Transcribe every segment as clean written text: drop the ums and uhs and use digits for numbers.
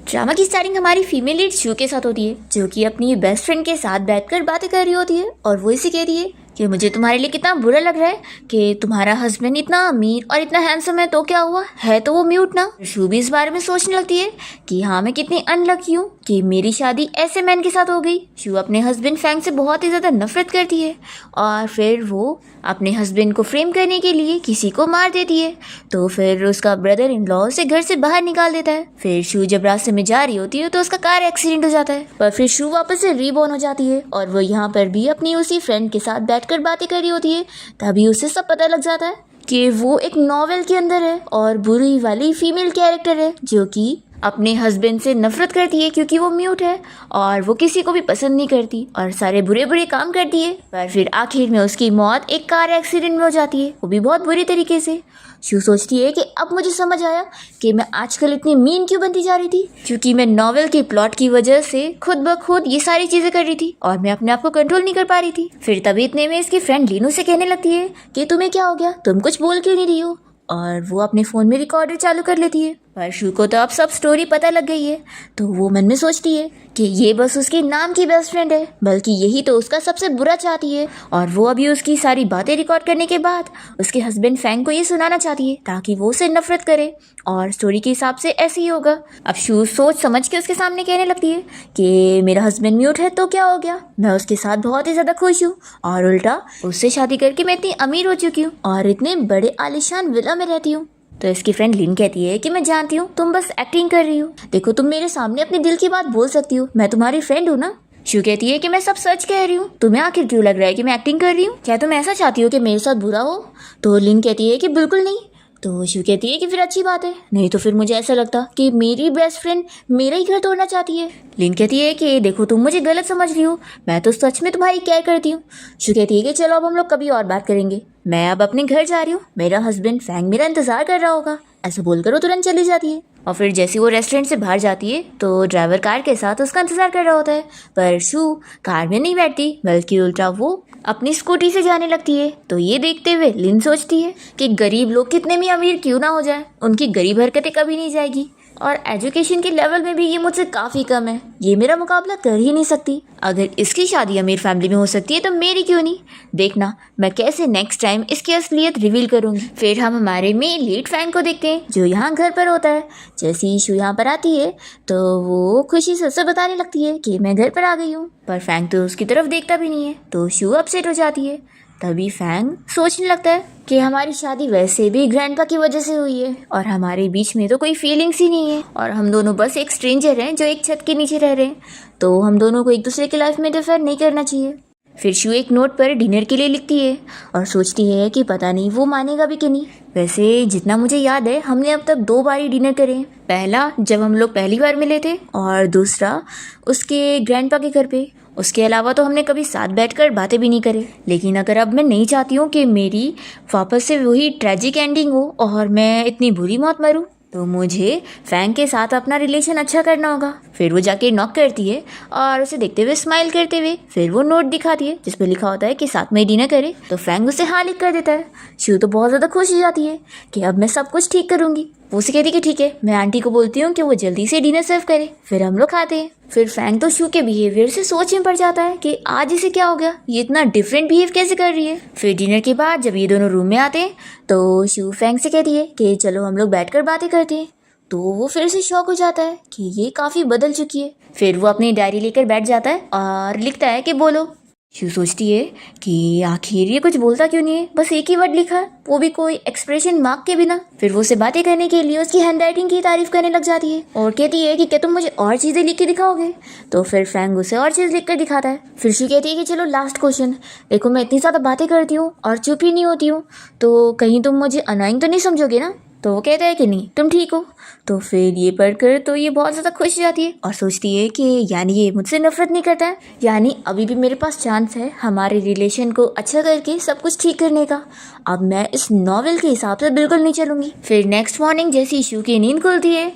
Drama की starting हमारी female lead शू के साथ होती है, जो कि अपनी बेस्ट फ्रेंड के साथ बैठकर बातें कर रही होती है और वो इसे कह रही है कि मुझे तुम्हारे लिए कितना बुरा लग रहा है कि तुम्हारा हस्बैंड इतना अमीर और इतना हैंडसम है तो क्या हुआ है, तो वो म्यूट ना। शू भी इस बारे में सोचने लगती है कि हाँ मैं कितनी अनलकी हूँ कि मेरी शादी ऐसे मैन के साथ हो गई। शू अपने हस्बैंड फैंग से बहुत ही ज़्यादा नफरत करती है और फिर वो अपने हस्बैंड को फ्रेम करने के लिए किसी को मार देती है। तो फिर उसका ब्रदर इन लॉ उसे घर से बाहर निकाल देता है। फिर शू जब रास्ते में जा रही होती है तो उसका कार एक्सीडेंट हो जाता है, पर फिर शू वापस से रीबॉर्न हो जाती है और वो यहाँ पर भी अपनी उसी फ्रेंड के साथ बैठकर बातें कर रही होती है। तभी उसे सब पता लग जाता है कि वो एक नॉवेल के अंदर है और बुरी वाली फीमेल कैरेक्टर है जो कि अपने हस्बैंड से नफरत करती है क्योंकि वो म्यूट है और वो किसी को भी पसंद नहीं करती और सारे बुरे बुरे काम करती है। पर फिर आखिर में उसकी मौत एक कार एक्सीडेंट में हो जाती है, वो भी बहुत बुरी तरीके से। शू सोचती है कि अब मुझे समझ आया कि मैं आजकल इतनी मीन क्यों बनती जा रही थी, क्योंकि मैं नॉवेल के प्लॉट की वजह से खुद ब खुद ये सारी चीजें कर रही थी और मैं अपने आप को कंट्रोल नहीं कर पा रही थी। फिर तभी इतने में इसकी फ्रेंड लीनू से कहने लगती है कि तुम्हें क्या हो गया, तुम कुछ बोल क्यों नहीं रही हो, और वो अपने फ़ोन में रिकॉर्डर चालू कर लेती है। पर शू को तो अब सब स्टोरी पता लग गई है, तो वो मन में सोचती है कि ये बस उसके नाम की बेस्ट फ्रेंड है, बल्कि यही तो उसका सबसे बुरा चाहती है और वो अभी उसकी सारी बातें रिकॉर्ड करने के बाद उसके हस्बैंड फैंग को ये सुनाना चाहती है ताकि वो उसे नफरत करे और स्टोरी के हिसाब से ऐसे ही होगा। अब शू सोच समझ के उसके सामने कहने लगती है कि मेरा हस्बैंड म्यूट है तो क्या हो गया, मैं उसके साथ बहुत ही ज़्यादा खुश हूँ और उल्टा उससे शादी करके मैं इतनी अमीर हो चुकी हूँ और इतने बड़े आलिशान विला में रहती हूँ। तो इसकी फ्रेंड लिन कहती है कि मैं जानती हूँ तुम बस एक्टिंग कर रही हो, देखो तुम मेरे सामने अपने दिल की बात बोल सकती हो, मैं तुम्हारी फ्रेंड हूँ ना। शू कहती है कि मैं सब सच कह रही हूँ, तुम्हें आखिर क्यों लग रहा है कि मैं एक्टिंग कर रही हूँ, क्या तुम ऐसा चाहती हो कि मेरे साथ बुरा हो। तो लिन कहती है कि बिल्कुल नहीं। तो शू कहती है कि फिर अच्छी बात है, नहीं तो फिर मुझे ऐसा लगता कि मेरी बेस्ट फ्रेंड मेरा ही घर तोड़ना चाहती है। लिन कहती है कि देखो तुम मुझे गलत समझ रही हो, मैं तो सच में तुम्हारी केयर करती हूँ। शू कहती है कि चलो अब हम लोग कभी और बात करेंगे, मैं अब अपने घर जा रही हूँ, मेरा हस्बैंड फैंग मेरा इंतजार कर रहा होगा। ऐसा बोलकर वो तुरंत चली जाती है और फिर जैसे वो रेस्टोरेंट से बाहर जाती है तो ड्राइवर कार के साथ उसका इंतजार कर रहा होता है, पर शू कार में नहीं बैठती बल्कि उल्टा वो अपनी स्कूटी से जाने लगती है। तो ये देखते हुए लिन सोचती है कि गरीब लोग कितने भी अमीर क्यों ना हो जाए, उनकी गरीब हरकतें कभी नहीं जाएगी और एजुकेशन के लेवल में भी ये मुझसे काफ़ी कम है, ये मेरा मुकाबला कर ही नहीं सकती। अगर इसकी शादी अमीर फैमिली में हो सकती है तो मेरी क्यों नहीं, देखना मैं कैसे नेक्स्ट टाइम इसकी असलियत रिवील करूंगी। फिर हम हमारे मेन लीड फैंग को देखते हैं जो यहाँ घर पर होता है। जैसे ही शू यहाँ पर आती है तो वो खुशी से उसे बताने लगती है कि मैं घर पर आ गई हूँ, पर फैंग तो उसकी तरफ देखता भी नहीं है, तो शू अपसेट हो जाती है। तभी फैंग सोचने लगता है कि हमारी शादी वैसे भी ग्रैंडपा की वजह से हुई है और हमारे बीच में तो कोई फीलिंग्स ही नहीं है और हम दोनों बस एक स्ट्रेंजर हैं जो एक छत के नीचे रह रहे हैं, तो हम दोनों को एक दूसरे की लाइफ में इंटरफेयर नहीं करना चाहिए। फिर शू एक नोट पर डिनर के लिए लिखती है और सोचती है कि पता नहीं वो मानेगा भी कि नहीं। वैसे जितना मुझे याद है हमने अब तक 2 बार ही डिनर करे हैं, पहला जब हम लोग पहली बार मिले थे और दूसरा उसके ग्रैंडपा के घर पे। उसके अलावा तो हमने कभी साथ बैठकर बातें भी नहीं करे। लेकिन अगर अब मैं नहीं चाहती हूँ कि मेरी वापस से वही ट्रेजिक एंडिंग हो और मैं इतनी बुरी मौत मरूँ, तो मुझे फैंग के साथ अपना रिलेशन अच्छा करना होगा। फिर वो जाके नॉक करती है और उसे देखते हुए स्माइल करते हुए फिर वो नोट दिखाती है जिस पे लिखा होता है कि साथ में डिनर करे, तो फैंग उसे हाँ लिख कर देता है। शू तो बहुत ज़्यादा खुश हो जाती है कि अब मैं सब कुछ ठीक करूँगी। वो उसे कहती है कि ठीक है, मैं आंटी को बोलती हूँ कि वो जल्दी से डिनर सर्व करे, फिर हम लोग खाते हैं। फिर फैंग तो शू के बिहेवियर से सोच में पड़ जाता है कि आज इसे क्या हो गया, ये इतना डिफरेंट बिहेव कैसे कर रही है। फिर डिनर के बाद जब ये दोनों रूम में आते हैं तो शू फैंग से कहती है कि चलो हम लोग बैठकर बातें करते हैं, तो वो फिर से शॉक हो जाता है कि ये काफ़ी बदल चुकी है। फिर वो अपनी डायरी लेकर बैठ जाता है और लिखता है कि बोलो। शू सोचती है कि आखिर ये कुछ बोलता क्यों नहीं है, बस एक ही वर्ड लिखा है, वो भी कोई एक्सप्रेशन मार्क के बिना। फिर वो उसे बातें करने के लिए उसकी हैंडराइटिंग की तारीफ करने लग जाती है और कहती है कि क्या तुम मुझे और चीज़ें लिख के दिखाओगे। तो फिर फैंग उसे और चीज़ लिख कर दिखाता है। फिर शू कहती है कि चलो लास्ट क्वेश्चन, देखो मैं इतनी ज़्यादा बातें करती हूँ और चुप ही नहीं होती हूँ, तो कहीं तुम मुझे अनोइंग तो नहीं समझोगे ना। तो वो कहता है कि नहीं तुम ठीक हो। तो फिर ये पढ़कर तो ये बहुत ज़्यादा खुश हो जाती है और सोचती है कि यानी ये मुझसे नफरत नहीं करता है, यानी अभी भी मेरे पास चांस है हमारे रिलेशन को अच्छा करके सब कुछ ठीक करने का। अब मैं इस नॉवेल के हिसाब से बिल्कुल नहीं चलूँगी। फिर नेक्स्ट मॉर्निंग जैसी शू की नींद खुलती है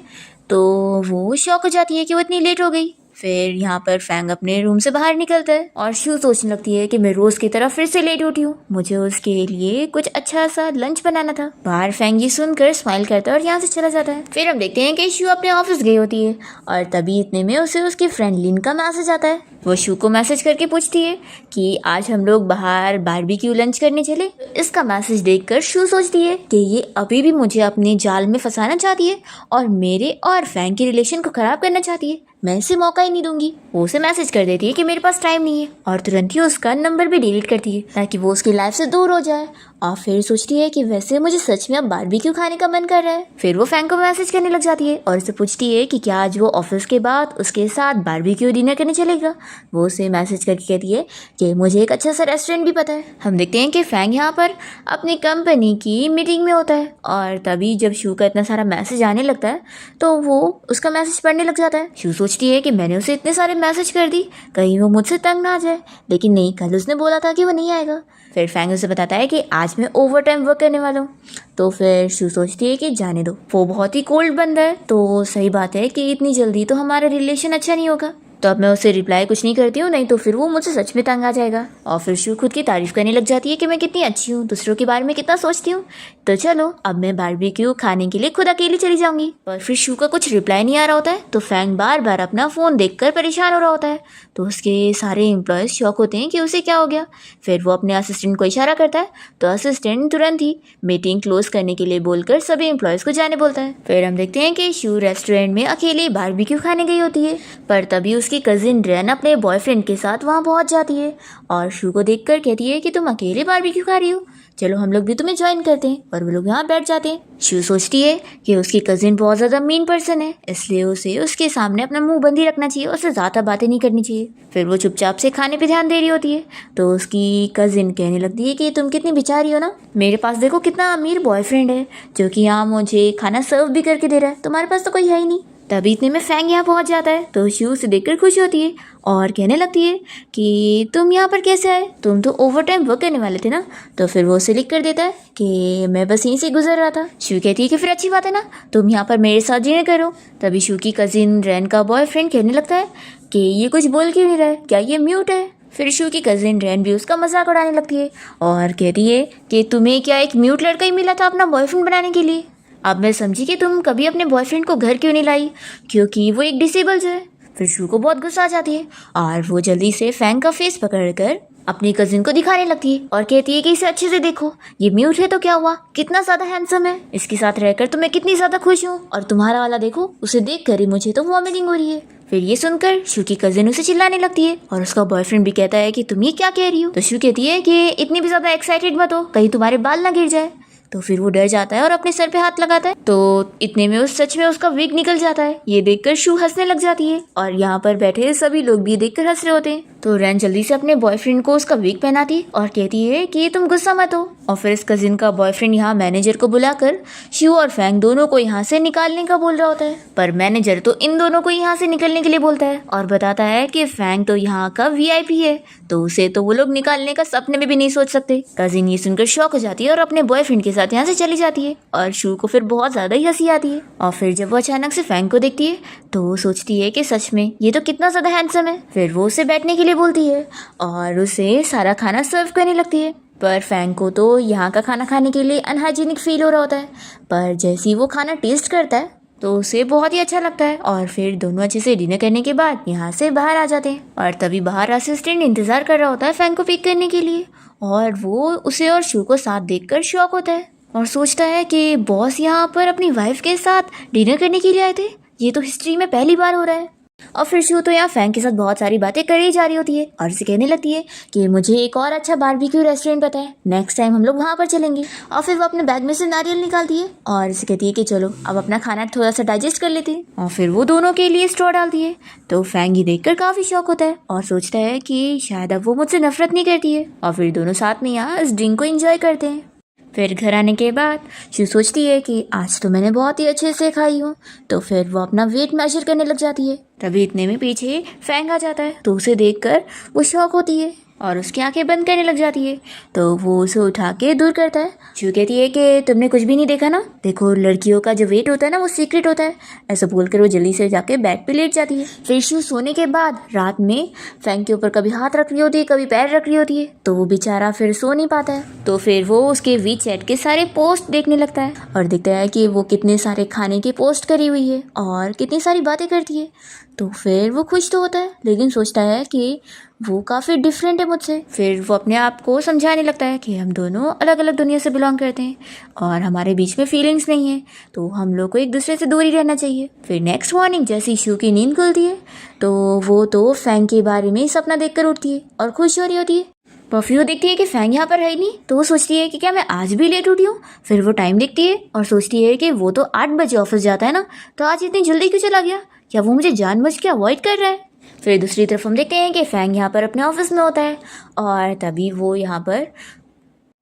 तो वो शॉक हो जाती है कि वो इतनी लेट हो गई। फिर यहाँ पर फैंग अपने रूम से बाहर निकलता है और शू सोचने लगती है कि मैं रोज की तरह फिर से लेट उठी हूँ, मुझे उसके लिए कुछ अच्छा सा लंच बनाना था। बाहर फैंग ये सुनकर स्माइल करता है और यहाँ से चला जाता है। फिर हम देखते हैं कि शू अपने ऑफिस गई होती है और तभी इतने में उसे उसकी फ्रेंड लिन का मैसेज आता है। वो शू को मैसेज करके पूछती है कि आज हम लोग बाहर बारबेक्यू लंच करने चले। इसका मैसेज देखकर शू सोचती है कि ये अभी भी मुझे अपने जाल में फंसाना चाहती है और मेरे और फैंग के रिलेशन को खराब करना चाहती है। मैं इसे मौका ही नहीं दूंगी। वो उसे मैसेज कर देती है कि मेरे पास टाइम नहीं है और तुरंत ही उसका नंबर भी डिलीट करती है ताकि वो उसकी लाइफ से दूर हो जाए। और फिर सोचती है कि वैसे मुझे सच में अब बारबेक्यू खाने का मन कर रहा है। फिर वो फैंग को मैसेज करने लग जाती है और उसे पूछती है कि क्या आज वो ऑफिस के बाद उसके साथ बारबेक्यू डिनर करने चलेगा। वो उसे मैसेज करके कहती है कि मुझे एक अच्छा सा रेस्टोरेंट भी पता है। हम देखते हैं कि फैंग यहाँ पर अपनी कंपनी की मीटिंग में होता है और तभी जब शू का इतना सारा मैसेज आने लगता है तो वो उसका मैसेज पढ़ने लग जाता है। शू सोचती है कि मैंने उसे इतने सारे मैसेज कर दी, कहीं वो मुझसे तंग ना आ जाए, लेकिन नहीं, कल उसने बोला था कि वो नहीं आएगा। फिर फैंग उसे बताता है कि आज मैं ओवर टाइम वर्क करने वाला हूँ। तो फिर शू सोचती है कि जाने दो, वो बहुत ही कोल्ड बंदा है, तो सही बात है कि इतनी जल्दी तो हमारा रिलेशन अच्छा नहीं होगा। तो अब मैं उसे रिप्लाई कुछ नहीं करती हूँ, नहीं तो फिर वो मुझसे सच में तंग आ जाएगा। और फिर शू खुद की तारीफ करने लग जाती है कि मैं कितनी अच्छी हूँ, दूसरों के बारे में कितना सोचती हूँ। तो चलो अब मैं बारबेक्यू खाने के लिए खुद अकेली चली जाऊंगी। और फिर शू का कुछ रिप्लाई नहीं आ रहा होता है तो फैंग बार बार अपना फ़ोन देखकर परेशान हो रहा होता है। तो उसके सारे एम्प्लॉयज़ शॉक होते हैं कि उसे क्या हो गया। फिर वो अपने असिस्टेंट को इशारा करता है तो असिस्टेंट तुरंत ही मीटिंग क्लोज करने के लिए बोलकर सभी एम्प्लॉयज़ को जाने बोलता है। फिर हम देखते हैं कि शू रेस्टोरेंट में अकेले बारबेक्यू खाने गई होती है, पर तभी उसकी कजिन रेन अपने बॉयफ्रेंड के साथ वहाँ पहुँच जाती है और शू को देखकर कहती है कि तुम अकेले बारबेक्यू खा रही हो, चलो हम लोग भी तुम्हें ज्वाइन करते हैं। और वो लोग यहाँ बैठ जाते हैं। शू सोचती है कि उसकी कजिन बहुत ज़्यादा मीन पर्सन है, इसलिए उसे उसके सामने अपना मुंह बंद ही रखना चाहिए, उसे ज़्यादा बातें नहीं करनी चाहिए। फिर वो चुपचाप से खाने पे ध्यान दे रही होती है तो उसकी कजिन कहने लगती है कि तुम कितनी बेचारी हो ना, मेरे पास देखो कितना अमीर बॉयफ्रेंड है जो कि यहाँ मुझे खाना सर्व भी करके दे रहा है, तुम्हारे पास तो कोई है ही नहीं। तभी इतने में फैंग यहाँ पहुँच जाता है तो शू उसे देखकर खुश होती है और कहने लगती है कि तुम यहाँ पर कैसे आए, तुम तो ओवर टाइम वर्क करने वाले थे ना। तो फिर वो उसे लिख कर देता है कि मैं बस यहीं से गुजर रहा था। शू कहती है कि फिर अच्छी बात है ना, तुम यहाँ पर मेरे साथ डिनर करो। तभी शू की कजिन रैन का बॉयफ्रेंड कहने लगता है कि ये कुछ बोल क्यों नहीं रहा है, क्या ये म्यूट है। फिर शू की कजिन रैन भी उसका मजाक उड़ाने लगती है और कहती है कि तुम्हें क्या एक म्यूट लड़का ही मिला था अपना बॉयफ्रेंड बनाने के लिए। अब मैं समझी कि तुम कभी अपने बॉयफ्रेंड को घर क्यों नहीं लाई, क्योंकि वो एक डिसेबल्ड है। फिर शू को बहुत गुस्सा आ जाती है और वो जल्दी से फैंग का फेस पकड़कर अपनी कजिन को दिखाने लगती है और कहती है कि इसे अच्छे से देखो, ये म्यूट है तो क्या हुआ, कितना ज़्यादा हैंडसम है, इसके साथ रहकर तो मैं कितनी ज़्यादा खुश हूँ, और तुम्हारा वाला देखो, उसे देख कर ही मुझे तो वॉमिटिंग हो रही है। फिर ये सुनकर शू की कजिन उसे चिल्लाने लगती है और उसका बॉयफ्रेंड भी कहता है कि तुम ये क्या कह रही हो। तो शू कहती है कि इतनी भी ज़्यादा एक्साइटेड मत हो, कहीं तुम्हारे बाल ना गिर जाए। तो फिर वो डर जाता है और अपने सर पे हाथ लगाता है तो इतने में उस सच में उसका विग निकल जाता है। ये देखकर शू हंसने लग जाती है और यहाँ पर बैठे सभी लोग भी देखकर हंस रहे होते हैं। तो रैन जल्दी से अपने बॉयफ्रेंड को उसका विग पहनाती है और कहती है कि तुम गुस्सा मत हो। और फिर इस कजिन का बॉयफ्रेंड यहाँ मैनेजर को बुलाकर शू और फैंग दोनों को यहाँ से निकालने का बोल रहा होता है, पर मैनेजर तो इन दोनों को यहाँ से निकलने के लिए बोलता है और बताता है कि फैंग तो यहाँ का VIP है, तो उसे तो वो लोग निकालने का सपने में भी नहीं सोच सकते। कजिन ये सुनकर शॉक हो जाती है और अपने बॉयफ्रेंड के साथ यहाँ से चली जाती है और शू को फिर बहुत ज्यादा ही हंसी आती है। और फिर जब वो अचानक से फैंग को देखती है तो वो सोचती है कि सच में ये तो कितना ज्यादा हैंडसम है। फिर वो उसे बैठने के लिए बोलती है और उसे सारा खाना सर्व करने लगती है, पर फैंग को तो यहाँ का खाना खाने के लिए अनहाइजीनिक फील हो रहा होता है, पर जैसे ही वो खाना टेस्ट करता है तो उसे बहुत ही अच्छा लगता है। और फिर दोनों अच्छे से डिनर करने के बाद यहाँ से बाहर आ जाते हैं और तभी बाहर असिस्टेंट इंतजार कर रहा होता है फैंग को पिक करने के लिए, और वो उसे और शू को साथ देखकर शॉक होता है और सोचता है कि बॉस यहाँ पर अपनी वाइफ के साथ डिनर करने के लिए आए थे, ये तो हिस्ट्री में पहली बार हो रहा है। और फिर शू तो यहाँ फैंग के साथ बहुत सारी बातें कर ही जा रही होती है और इसे कहने लगती है कि मुझे एक और अच्छा बारबेक्यू रेस्टोरेंट पता है, नेक्स्ट टाइम हम लोग वहाँ पर चलेंगे। और फिर वो अपने बैग में से नारियल निकालती है और इसे कहती है कि चलो अब अपना खाना थोड़ा सा डाइजेस्ट कर लेती है, और फिर वो दोनों के लिए स्ट्रॉ डालती है। तो फैंग ये देखकर काफी शौक होता है और सोचता है कि शायद अब वो मुझसे नफरत नहीं करती है, और फिर दोनों साथ में यहाँ इस ड्रिंक को एंजॉय करते हैं। फिर घर आने के बाद शू सोचती है कि आज तो मैंने बहुत ही अच्छे से खाई हूँ, तो फिर वो अपना वेट मेजर करने लग जाती है। तभी इतने में पीछे फैंग आ जाता है तो उसे देखकर वो शॉक होती है और उसकी आंखें बंद करने लग जाती है। तो वो उसे उठा के दूर करता है। शू कहती है कि तुमने कुछ भी नहीं देखा ना, देखो लड़कियों का जो वेट होता है ना वो सीक्रेट होता है। ऐसा बोलकर वो जल्दी से जाके बेड पे लेट जाती है। फिर शू सोने के बाद रात में फैंग के ऊपर कभी हाथ रख रही होती है, कभी पैर रख रही होती है, तो वो बेचारा फिर सो नहीं पाता है। तो फिर वो उसके वीचैट के सारे पोस्ट देखने लगता है और देखता है कि वो कितने सारे खाने की पोस्ट करी हुई है और कितनी सारी बातें करती है। तो फिर वो खुश तो होता है, लेकिन सोचता है कि वो काफ़ी डिफरेंट है मुझसे। फिर वो अपने आप को समझाने लगता है कि हम दोनों अलग अलग दुनिया से बिलोंग करते हैं और हमारे बीच में फीलिंग्स नहीं है, तो हम लोग को एक दूसरे से दूर ही रहना चाहिए। फिर नेक्स्ट मॉर्निंग जैसे शू की नींद खुलती है तो वो तो फैंग के बारे में सपना देखकर उठती है और खुश हो रही होती है। परफ्यूम देखती है कि फैंग यहाँ पर है ही नहीं, तो वो सोचती है कि क्या मैं आज भी लेट उठी हूँ। फिर वो टाइम देखती है और सोचती है कि वो तो 8 बजे ऑफिस जाता है ना, तो आज इतनी जल्दी क्यों चला गया, क्या वो मुझे जानबूझ के अवॉइड कर रहा है। फिर दूसरी तरफ हम देखते हैं कि फैंग यहाँ पर अपने ऑफिस में होता है और तभी वो यहाँ पर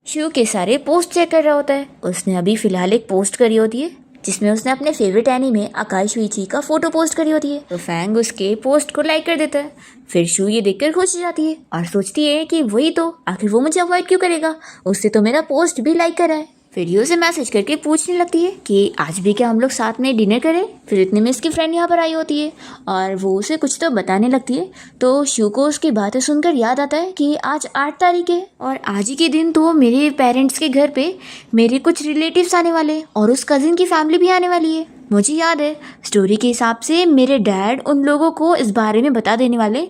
शू के सारे पोस्ट चेक कर रहा होता है। उसने अभी फ़िलहाल एक पोस्ट करी होती है जिसमें उसने अपने फेवरेट एनीमे आकाश वीची का फोटो पोस्ट करी होती है। तो फैंग उसके पोस्ट को लाइक कर देता है। फिर शू ये देखकर खुश हो जाती है और सोचती है कि वही तो, आखिर वो मुझे अवॉइड क्यों करेगा, उससे तो मेरा पोस्ट भी लाइक करा है। फिर ये उसे मैसेज करके पूछने लगती है कि आज भी क्या हम लोग साथ में डिनर करें। फिर इतने में इसकी फ्रेंड यहाँ पर आई होती है और वो उसे कुछ तो बताने लगती है। तो शू को उसकी बातें सुनकर याद आता है कि आज 8 तारीख है और आज ही के दिन तो मेरे पेरेंट्स के घर पे मेरे कुछ रिलेटिव्स आने वाले हैं और उस कज़िन की फैमिली भी आने वाली है। मुझे याद है स्टोरी के हिसाब से मेरे डैड उन लोगों को इस बारे में बता देने वाले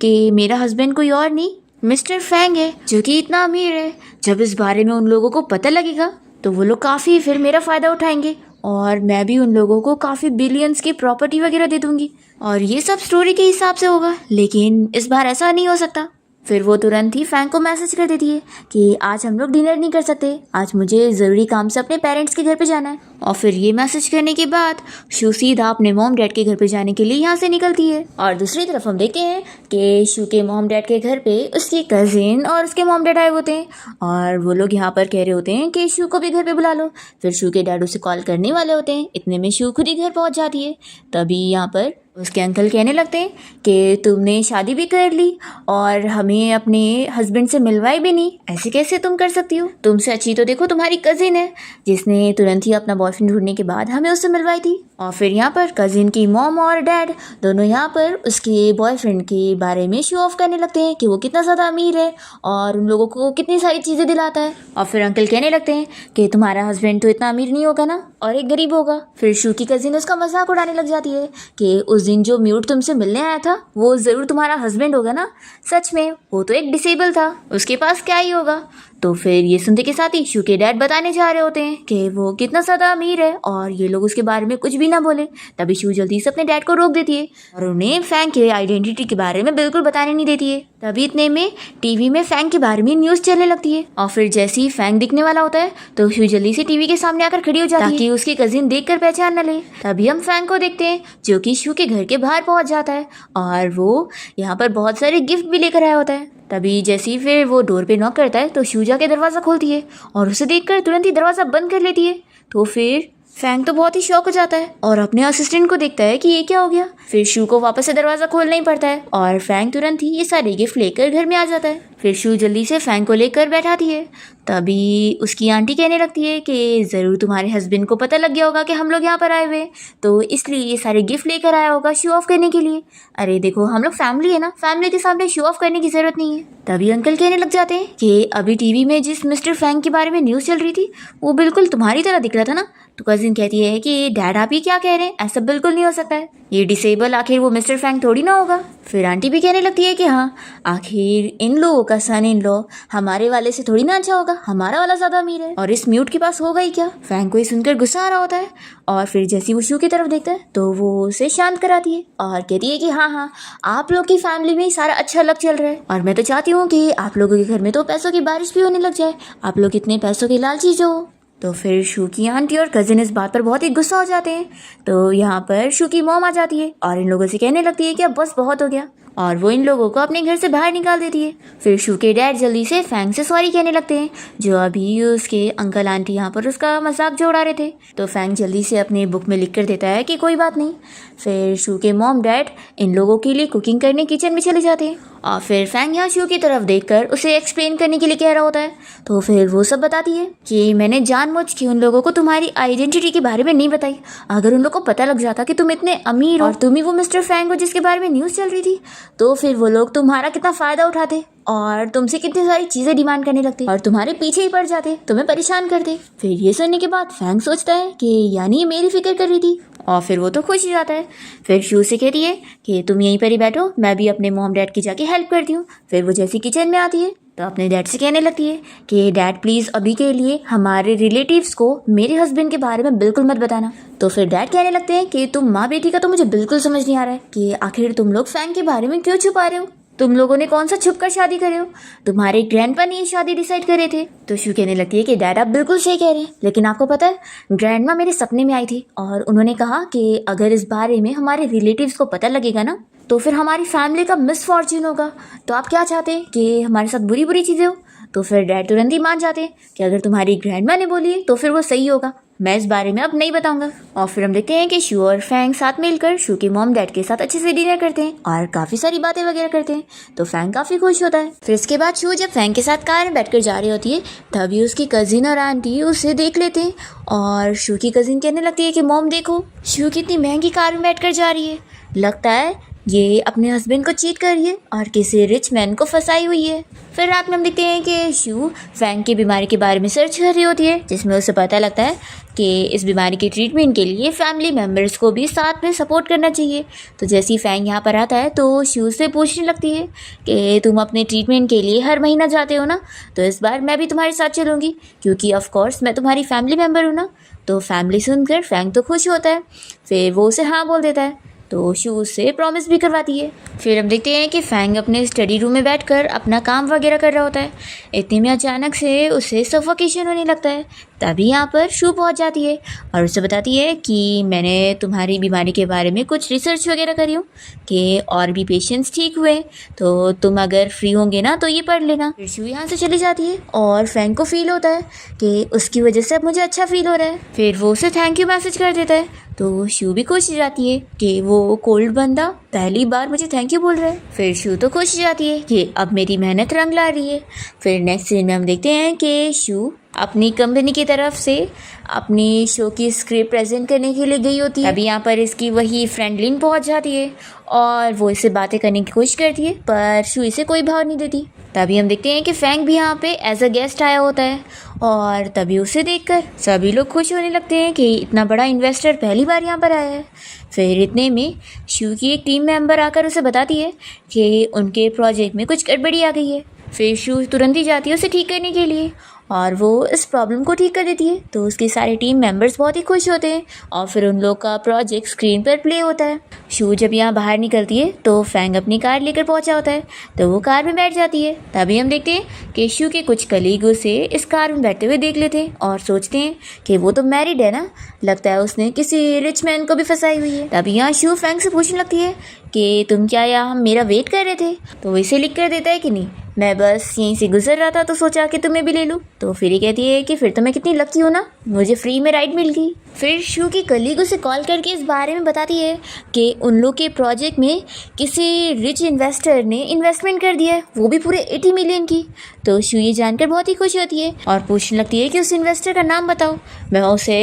कि मेरा हस्बैंड कोई और नहीं मिस्टर फैंग है, जो कि इतना अमीर है। जब इस बारे में उन लोगों को पता लगेगा तो वो लोग काफ़ी फिर मेरा फ़ायदा उठाएंगे और मैं भी उन लोगों को काफ़ी बिलियंस की प्रॉपर्टी वगैरह दे दूंगी और ये सब स्टोरी के हिसाब से होगा, लेकिन इस बार ऐसा नहीं हो सकता। फिर वो तुरंत ही फैंग को मैसेज कर देती है कि आज हम लोग डिनर नहीं कर सकते, आज मुझे ज़रूरी काम से अपने पेरेंट्स के घर पे जाना है। और फिर ये मैसेज करने के बाद शू सीधा अपने मॉम डैड के घर पे जाने के लिए यहाँ से निकलती है। और दूसरी तरफ हम देखते हैं कि शू के मॉम डैड के घर पे उसके कजिन और उसके मॉम डैड आए होते हैं और वो लोग यहाँ पर कह रहे होते हैं कि शू को भी घर पे बुला लो। फिर शू के डैड उसे कॉल करने वाले होते हैं, इतने में शू खुद ही घर पहुँच जाती है। तभी यहाँ पर उसके अंकल कहने लगते हैं कि तुमने शादी भी कर ली और हमें अपने हस्बैंड से मिलवाई भी नहीं, ऐसे कैसे तुम कर सकती हो, तुमसे अच्छी तो देखो तुम्हारी कजिन है जिसने तुरंत ही अपना बॉयफ्रेंड ढूंढने के बाद हमें उससे मिलवाई थी। और फिर यहाँ पर कजिन की मॉम और डैड दोनों यहाँ पर उसके बॉयफ्रेंड के बारे में शो ऑफ करने लगते हैं कि वो कितना ज़्यादा अमीर है और उन लोगों को कितनी सारी चीज़ें दिलाता है। और फिर अंकल कहने लगते हैं कि तुम्हारा हस्बैंड तो इतना अमीर नहीं होगा ना और एक गरीब होगा। फिर शू की कजिन उसका मजाक उड़ाने लग जाती है कि उस दिन जो म्यूट तुमसे मिलने आया था वो ज़रूर तुम्हारा हस्बैंड होगा ना, सच में वो तो एक डिसेबल था, उसके पास क्या ही होगा। तो फिर ये सुनते के साथ ही शू के डैड बताने जा रहे होते हैं कि वो कितना ज़्यादा अमीर है और ये लोग उसके बारे में कुछ भी ना बोले। तभी शू जल्दी से अपने डैड को रोक देती है और उन्हें फैंग के आइडेंटिटी के बारे में बिल्कुल बताने नहीं देती है। तभी इतने में टीवी में फैंग के बारे में न्यूज़ चलने लगती है और फिर जैसे ही फैंग दिखने वाला होता है तो शू जल्दी से टीवी के सामने आकर खड़ी हो जाती है ताकि उसकी कजिन देखकर पहचान न ले। तभी हम फैंग को देखते हैं जो कि शू के घर के बाहर पहुंच जाता है और वो यहाँ पर बहुत सारे गिफ्ट भी लेकर आया होता है। तभी जैसे ही फिर वो डोर पे नॉक करता है तो शू जाके दरवाज़ा खोलती है और उसे देखकर तुरंत ही दरवाज़ा बंद कर लेती है। तो फिर फैंग तो बहुत ही शॉक हो जाता है और अपने असिस्टेंट को देखता है कि ये क्या हो गया। फिर शू को वापस से दरवाज़ा खोलना ही पड़ता है और फैंग तुरंत ही ये सारे गिफ्ट लेकर घर में आ जाता है। फिर शू जल्दी से फैंग को लेकर बैठाती है। तभी उसकी आंटी कहने लगती है कि ज़रूर तुम्हारे हस्बैंड को पता लग गया होगा कि हम लोग यहाँ पर आए हुए, तो इसलिए ये सारे गिफ्ट लेकर आया होगा शो ऑफ करने के लिए। अरे देखो हम लोग फैमिली है ना, फैमिली के सामने शो ऑफ करने की ज़रूरत नहीं है। तभी अंकल कहने लग जाते हैं कि अभी टीवी में जिस मिस्टर फैंग के बारे में न्यूज़ चल रही थी वो बिल्कुल तुम्हारी तरह दिख रहा था ना। तो कजिन कहती है कि डैड आप ही क्या कह रहे हैं, ऐसा बिल्कुल नहीं हो सकता है, ये डिसेबल आखिर वो मिस्टर फैंग थोड़ी ना होगा। फिर आंटी भी कहने लगती है कि हाँ आखिर इन लोगों का सन इन लॉ हमारे वाले से थोड़ी ना अच्छा होगा, हमारा वाला ज़्यादा अमीर है और इस म्यूट के पास होगा ही क्या। फैंग को ये सुनकर गुस्सा आ रहा होता है और फिर जैसे वो शू की तरफ देखता है तो वो उसे शांत कराती है और कहती है कि हाँ आप लोग की फैमिली में ही सारा अच्छा लग चल रहा है और मैं तो चाहती हूँ कि आप लोगों के घर में तो पैसों की बारिश भी होने लग जाए, आप लोग इतने पैसों के लालची जो हो। तो फिर शू की आंटी और कजिन इस बात पर बहुत ही गुस्सा हो जाते हैं। तो यहाँ पर शू की मॉम आ जाती है और इन लोगों से कहने लगती है कि अब बस बहुत हो गया और वो इन लोगों को अपने घर से बाहर निकाल देती है। फिर शू के डैड जल्दी से फैंग से सॉरी कहने लगते हैं जो अभी उसके अंकल आंटी यहाँ पर उसका मजाक जो उड़ा रहे थे। तो फैंग जल्दी से अपने बुक में लिख कर देता है कि कोई बात नहीं। फिर शू के मॉम डैड इन लोगों के लिए कुकिंग करने किचन में चले जाते हैं और फिर फैंग यहाँ शू की तरफ देखकर उसे एक्सप्लेन करने के लिए कह रहा होता है। तो फिर वो सब बताती है कि मैंने जानबूझ के उन लोगों को तुम्हारी आइडेंटिटी के बारे में नहीं बताई। अगर उन लोगों को पता लग जाता कि तुम इतने अमीर हो और तुम ही वो मिस्टर फैंग हो जिसके बारे में न्यूज़ चल रही थी, तो फिर वो लोग तुम्हारा कितना फ़ायदा उठाते और तुमसे कितनी सारी चीज़ें डिमांड करने लगते और तुम्हारे पीछे ही पड़ जाते, तुम्हें परेशान करते। फिर ये सुनने के बाद फैंग सोचता है कि यानी ये मेरी फिक्र कर रही थी, और फिर वो तो खुश हो जाता है। फिर शू से कहती है कि तुम यहीं पर ही बैठो, मैं भी अपने मॉम डैड की जाके हेल्प करती हूँ। फिर वो जैसी किचन में आती है तो अपने डैड से कहने लगती है कि डैड प्लीज़ अभी के लिए हमारे रिलेटिव्स को मेरे हस्बैंड के बारे में बिल्कुल मत बताना। तो फिर डैड कहने लगते हैं कि तुम माँ बेटी का तो मुझे बिल्कुल समझ नहीं आ रहा है कि आखिर तुम लोग फैंग के बारे में क्यों छुपा रहे हो। तुम लोगों ने कौन सा छुप कर शादी करे हो, तुम्हारे ग्रैंडपा ने ये शादी डिसाइड करे थे। तो शू कहने लगती है कि डैड आप बिल्कुल सही कह रहे हैं, लेकिन आपको पता है ग्रैंडमा मेरे सपने में आई थी और उन्होंने कहा कि अगर इस बारे में हमारे रिलेटिव्स को पता लगेगा ना तो फिर हमारी फैमिली का मिसफॉर्च्यून होगा। तो आप क्या चाहते हैं कि हमारे साथ बुरी बुरी चीज़ें हो। तो फिर डैड तुरंत ही मान जाते हैं कि अगर तुम्हारी ग्रैंडमा ने बोली है तो फिर वो सही होगा, मैं इस बारे में अब नहीं बताऊंगा। और फिर हम देखते हैं कि शू और फैंग साथ मिलकर शू के मॉम डैड के साथ अच्छे से डिनर करते हैं और काफ़ी सारी बातें वगैरह करते हैं। तो फैंग काफ़ी खुश होता है। फिर इसके बाद शू जब फैंग के साथ कार में बैठकर जा रही होती है तभी उसकी कजिन और आंटी उसे देख लेते हैं और शू की कजिन कहने लगती है कि मॉम देखो शू कितनी महंगी कार में बैठकर जा रही है, लगता है ये अपने हस्बैंड को चीट कर रही है और किसी रिच मैन को फंसाई हुई है। फिर रात में हम देखते हैं कि शू फैंग की बीमारी के बारे में सर्च कर रही होती है, जिसमें उसे पता लगता है कि इस बीमारी के ट्रीटमेंट के लिए फैमिली मेम्बर्स को भी साथ में सपोर्ट करना चाहिए। तो जैसे ही फैंग यहाँ पर आता है तो शू से पूछने लगती है कि तुम अपने ट्रीटमेंट के लिए हर महीना जाते हो ना, तो इस बार मैं भी तुम्हारे साथ चलूँगी क्योंकि ऑफ कोर्स मैं तुम्हारी फैमिली मेम्बर हूँ ना। तो फैमिली सुनकर फैंग तो खुश होता है, फिर वो उसे हाँ बोल देता है। तो शू से प्रॉमिस भी करवाती है। फिर हम देखते हैं कि फैंग अपने स्टडी रूम में बैठकर अपना काम वगैरह कर रहा होता है। इतने में अचानक से उसे सफोकेशन होने लगता है। तभी यहाँ पर शू पहुँच जाती है और उसे बताती है कि मैंने तुम्हारी बीमारी के बारे में कुछ रिसर्च वगैरह करी हूँ कि और भी पेशेंट्स ठीक हुए, तो तुम अगर फ्री होंगे ना तो ये पढ़ लेना। फिर शू यहाँ से चली जाती है और फैंग को फील होता है कि उसकी वजह से अब मुझे अच्छा फील हो रहा है। फिर वो उसे थैंक यू मैसेज कर देता है। तो शू भी खुश हो जाती है कि वो कोल्ड बंदा पहली बार मुझे थैंक यू बोल रहा है। फिर शू तो खुश हो जाती है कि अब मेरी मेहनत रंग ला रही है। फिर नेक्स्ट सीन में हम देखते हैं कि शू अपनी कंपनी की तरफ से अपनी शो की स्क्रिप्ट प्रेजेंट करने के लिए गई होती है। अभी यहाँ पर इसकी वही फ्रेंड लिन पहुँच जाती है और वो इससे बातें करने की कोशिश करती है पर शू इसे कोई भाव नहीं देती। तभी हम देखते हैं कि फैंग भी यहाँ पे एज अ गेस्ट आया होता है और तभी उसे देखकर सभी लोग खुश होने लगते हैं कि इतना बड़ा इन्वेस्टर पहली बार यहाँ पर आया है। फिर इतने में शू की एक टीम मेंबर आकर उसे बताती है कि उनके प्रोजेक्ट में कुछ गड़बड़ी आ गई है। फिर शू तुरंत ही जाती है उसे ठीक करने के लिए और वो इस प्रॉब्लम को ठीक कर देती है। तो उसके सारे टीम मेंबर्स बहुत ही खुश होते हैं और फिर उन लोग का प्रोजेक्ट स्क्रीन पर प्ले होता है। शू जब यहाँ बाहर निकलती है तो फैंग अपनी कार लेकर पहुँचा होता है, तो वो कार में बैठ जाती है। तभी हम देखते हैं कि शू के कुछ कलीग उसे इस कार में बैठते हुए देख लेते हैं और सोचते हैं कि वो तो मैरिड है ना, लगता है उसने किसी रिच मैन को भी फंसाई हुई है। तभी यहाँ शू फैंग से पूछने लगती है कि तुम क्या यहाँ मेरा वेट कर रहे थे। तो वो इसे लिख कर देता है कि नहीं, मैं बस यहीं से गुजर रहा था तो सोचा कि तुम्हें भी ले लूँ। तो फिर ये कहती है कि फिर तो मैं कितनी लकी हूँ ना, मुझे फ्री में राइड मिल गई। फिर शू की कलीग उसे कॉल करके इस बारे में बताती है कि उन लोग के प्रोजेक्ट में किसी रिच इन्वेस्टर ने इन्वेस्टमेंट कर दिया है, वो भी पूरे 80 मिलियन की। तो शू ये जानकर बहुत ही खुश होती है और पूछने लगती है कि उस इन्वेस्टर का नाम बताओ, मैं उसे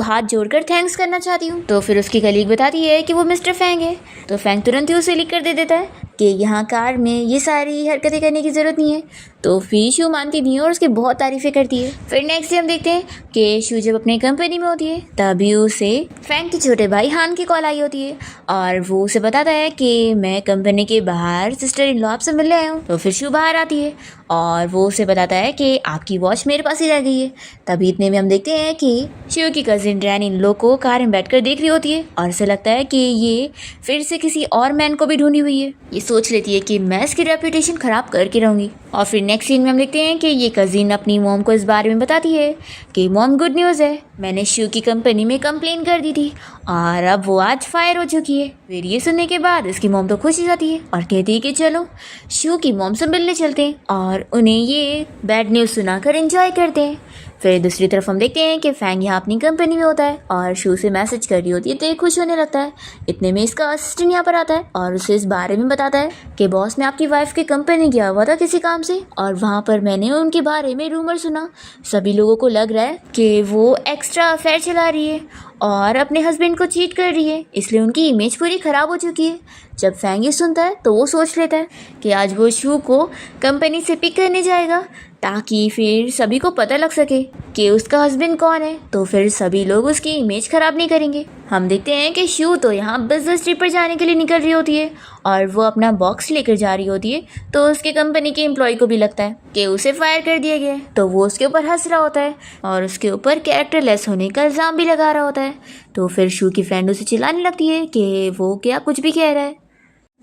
हाथ जोड़कर थैंक्स करना चाहती हूँ। तो फिर उसकी कलीग बताती है कि वो मिस्टर फैंग है। तो फैंग तुरंत ही उसे लिख कर दे देता है कि यहाँ कार में ये सारी हरकतें करने की ज़रूरत नहीं है। तो फिर शू मानती नहीं है और उसकी बहुत तारीफ़ें करती है। फिर नेक्स्ट डे हम देखते हैं कि शू जब अपने कंपनी में होती है तभी उसे फैंग के छोटे भाई हान की कॉल आई होती है और वो उसे बताता है कि मैं कंपनी के बाहर सिस्टर इन लॉ आपसे मिलने आया हूँ। तो फिर शू बाहर आती है और वो उसे बताता है कि आपकी वॉच मेरे पास ही रह गई है। तभी इतने में हम देखते हैं कि शू की कजिन रैन इन लोग को कार में बैठकर देख रही होती है और उसे लगता है कि ये फिर से किसी और मैन को भी ढूंढी हुई है। ये सोच लेती है कि मैं इसकी रेपुटेशन ख़राब करके रहूँगी। और फिर नेक्स्ट सीन में हम देखते हैं कि ये कजिन अपनी मॉम को इस बारे में बताती है कि मॉम गुड न्यूज़ है, मैंने शू की कंपनी में कंप्लेन कर दी थी और अब वो आज फायर हो चुकी है। फिर ये सुनने के बाद इसकी मॉम तो खुश हो जाती है और कहती है कि चलो शू की मॉम से मिलने चलते हैं और उन्हें ये बैड न्यूज़ सुनाकर एंजॉय करते हैं। फिर दूसरी तरफ हम देखते हैं कि फैंग यहाँ अपनी कंपनी में होता है और शू से मैसेज कर रही होती है, तो ये खुश होने लगता है। इतने में इसका असिस्टेंट यहाँ पर आता है और उसे इस बारे में बताता है कि बॉस ने आपकी वाइफ की कंपनी गया हुआ था किसी काम से, और वहाँ पर मैंने उनके बारे में रूमर सुना। सभी लोगों को लग रहा है कि वो एक्स्ट्रा अफेयर चला रही है और अपने हस्बैंड को चीट कर रही है, इसलिए उनकी इमेज पूरी ख़राब हो चुकी है। जब फैंग ये सुनता है तो वो सोच लेता है कि आज वो शू को कंपनी से पिक करने जाएगा ताकि फिर सभी को पता लग सके कि उसका हस्बैंड कौन है, तो फिर सभी लोग उसकी इमेज ख़राब नहीं करेंगे। हम देखते हैं कि शू तो यहाँ बिजनेस ट्रिप पर जाने के लिए निकल रही होती है और वो अपना बॉक्स लेकर जा रही होती है, तो उसके कंपनी के एम्प्लॉय को भी लगता है कि उसे फायर कर दिया गया है, तो वो उसके ऊपर हंस रहा होता है और उसके ऊपर कैरेक्टरलेस होने का इल्ज़ाम भी लगा रहा होता है। तो फिर शू की फ्रेंड उसे चिल्लाने लगती है कि वो क्या कुछ भी कह रहा है।